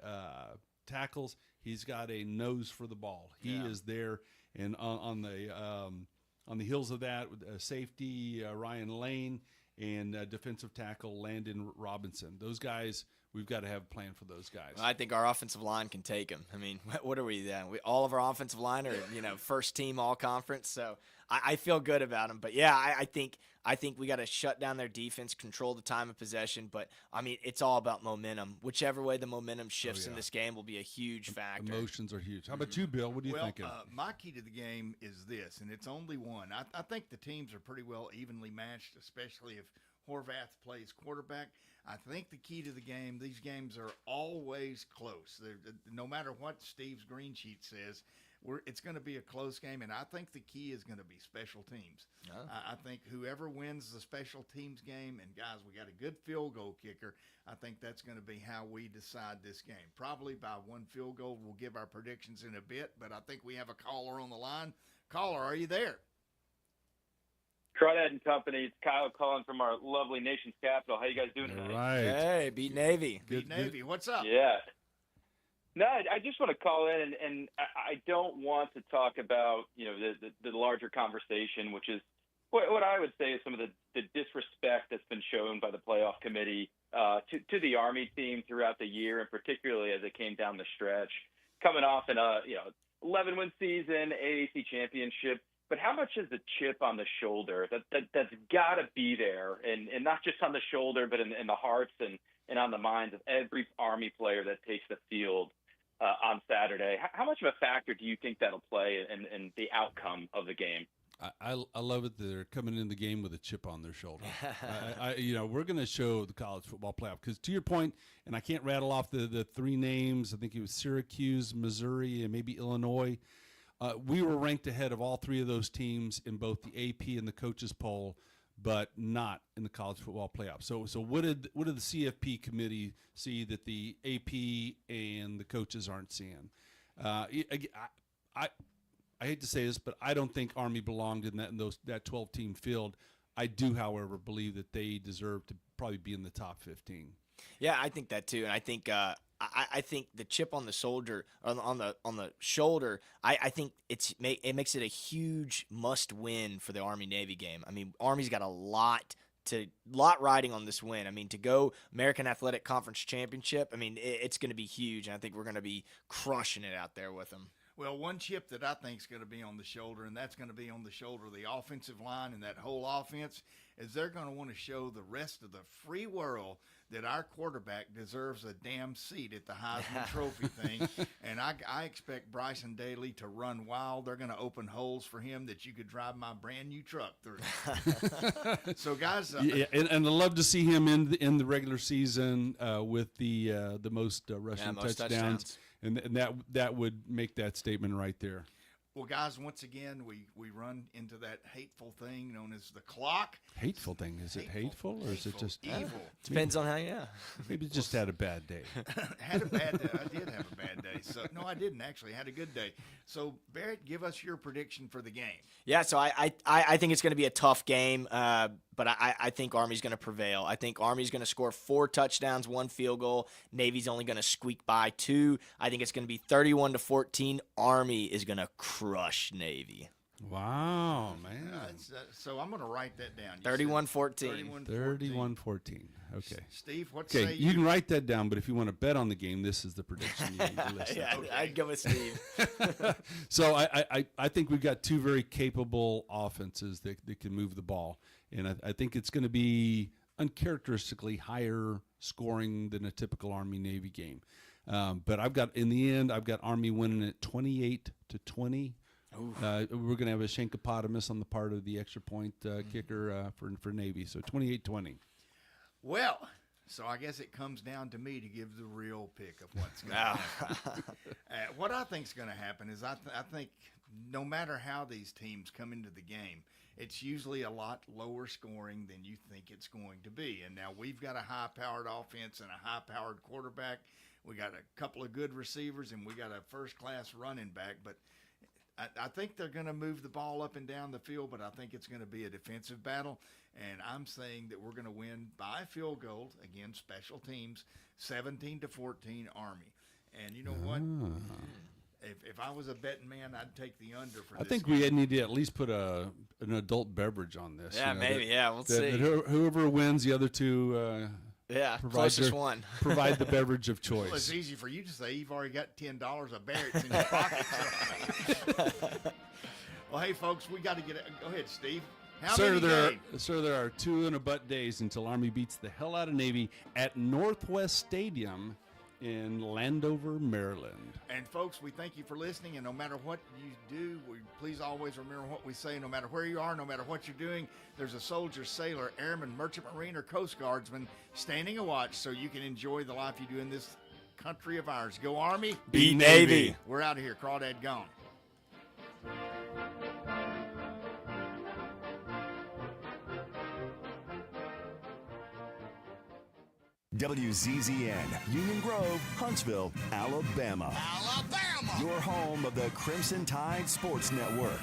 [SPEAKER 3] tackles. He's got a nose for the ball. He is there, and on the heels of that, safety Ryan Lane and defensive tackle Landon Robinson. Those guys. We've got to have a plan for those guys.
[SPEAKER 4] I think our offensive line can take them. I mean, what are we then? All of our offensive line are, first team all conference. So I feel good about them. But yeah, I think we got to shut down their defense, control the time of possession. But I mean, it's all about momentum. Whichever way the momentum shifts in this game will be a huge factor.
[SPEAKER 3] Emotions are huge. How about you, Bill? What do you think?
[SPEAKER 2] My key to the game is this, and it's only one. I think the teams are pretty well evenly matched, especially if Horvath plays quarterback. I think the key to the game, these games are always close. No matter what Steve's green sheet says, it's going to be a close game, and I think the key is going to be special teams. I think whoever wins the special teams game, and guys, we got a good field goal kicker, I think that's going to be how we decide this game. Probably by one field goal. We'll give our predictions in a bit, but I think we have a caller on the line. Caller, are you there?
[SPEAKER 1] Crawdad and Company. It's Kyle calling from our lovely nation's capital. How you guys doing tonight?
[SPEAKER 3] Right.
[SPEAKER 4] Hey, beat Navy.
[SPEAKER 2] Beat Navy. What's up?
[SPEAKER 1] Yeah. No, I just want to call in, and I don't want to talk about, the larger conversation, which is what I would say is some of the disrespect that's been shown by the playoff committee to the Army team throughout the year, and particularly as it came down the stretch, coming off in a 11-win season, AAC championship. But how much is the chip on the shoulder that's got to be there, and not just on the shoulder, but in the hearts and on the minds of every Army player that takes the field on Saturday? How much of a factor do you think that'll play in the outcome of the game?
[SPEAKER 3] I love it that they're coming in the game with a chip on their shoulder. We're going to show the college football playoff because, to your point, and I can't rattle off the three names. I think it was Syracuse, Missouri, and maybe Illinois. We were ranked ahead of all three of those teams in both the AP and the coaches poll, but not in the college football playoff. So what did the CFP committee see that the AP and the coaches aren't seeing? I hate to say this, but I don't think Army belonged in that 12-team field. I do, however, believe that they deserve to probably be in the top 15.
[SPEAKER 4] Yeah, I think that too, and I think I think the chip on the shoulder on the shoulder. I think it makes it a huge must-win for the Army-Navy game. I mean, Army's got a lot riding on this win. I mean, to go American Athletic Conference Championship, I mean, it's going to be huge, and I think we're going to be crushing it out there with them.
[SPEAKER 2] Well, one chip that I think is going to be on the shoulder, and that's going to be on the shoulder of the offensive line and that whole offense, is they're going to want to show the rest of the free world that our quarterback deserves a damn seat at the Heisman Trophy thing. And I expect Bryson Daly to run wild. They're going to open holes for him that you could drive my brand new truck through. So, guys,
[SPEAKER 3] and I'd love to see him in the regular season with the most rushing touchdowns. And that would make that statement right there.
[SPEAKER 2] Well, guys, once again, we run into that hateful thing known as the clock.
[SPEAKER 3] Hateful thing? Is it hateful or is it just
[SPEAKER 2] evil?
[SPEAKER 4] Depends on how. Yeah.
[SPEAKER 3] Maybe just had a bad day.
[SPEAKER 2] Had a bad day. I did have a bad day. So no, I didn't actually. I had a good day. So Barrett, give us your prediction for the game.
[SPEAKER 4] Yeah. So I think it's going to be a tough game. But I think Army's going to prevail. I think Army's going to score 4 touchdowns, 1 field goal. Navy's only going to squeak by 2. I think it's going to be 31-14. Army is going to crush Navy.
[SPEAKER 3] Wow, man.
[SPEAKER 2] So I'm going to write that down.
[SPEAKER 4] 31-14.
[SPEAKER 3] 31-14. Okay.
[SPEAKER 2] Steve, what say you?
[SPEAKER 3] You can write that down, but if you want to bet on the game, this is the prediction you need to listen.
[SPEAKER 4] Yeah, okay. I'd go with Steve.
[SPEAKER 3] So I think we've got 2 very capable offenses that can move the ball. And I think it's going to be uncharacteristically higher scoring than a typical Army-Navy game. But in the end, I've got Army winning it 28-20. We're going to have a Shankopotamus on the part of the extra point kicker for Navy. So 28-20.
[SPEAKER 2] Well, so I guess it comes down to me to give the real pick of what's going to happen. What I think is going to happen is I think no matter how these teams come into the game, it's usually a lot lower scoring than you think it's going to be. And now we've got a high-powered offense and a high-powered quarterback. We got a couple of good receivers, and we got a first-class running back. But I think they're going to move the ball up and down the field, but I think it's going to be a defensive battle. And I'm saying that we're going to win by field goal, again, special teams, 17-14 Army. And you know what? If I was a betting man, I'd take the under for this.
[SPEAKER 3] I think
[SPEAKER 2] game.
[SPEAKER 3] we need to at least put an adult beverage on this.
[SPEAKER 4] Yeah, maybe. We'll see.
[SPEAKER 3] Whoever wins, the other 2
[SPEAKER 4] closest one.
[SPEAKER 3] Provide the beverage of choice.
[SPEAKER 2] Well, it's easy for you to say you've already got $10 of Barrett's in your pocket. Well, hey, folks, we got to get it. Go ahead, Steve.
[SPEAKER 3] There are 2 and a butt days until Army beats the hell out of Navy at Northwest Stadium in Landover, Maryland.
[SPEAKER 2] And folks, we thank you for listening, and no matter what you do, please always remember what we say. No matter where you are, no matter what you're doing, there's a soldier, sailor, airman, merchant marine, or coast guardsman standing a watch so you can enjoy the life you do in this country of ours. Go Army.
[SPEAKER 4] Be Navy.
[SPEAKER 2] We're out of here. Crawdad gone.
[SPEAKER 5] WZZN, Union Grove, Huntsville, Alabama. Your home of the Crimson Tide Sports Network.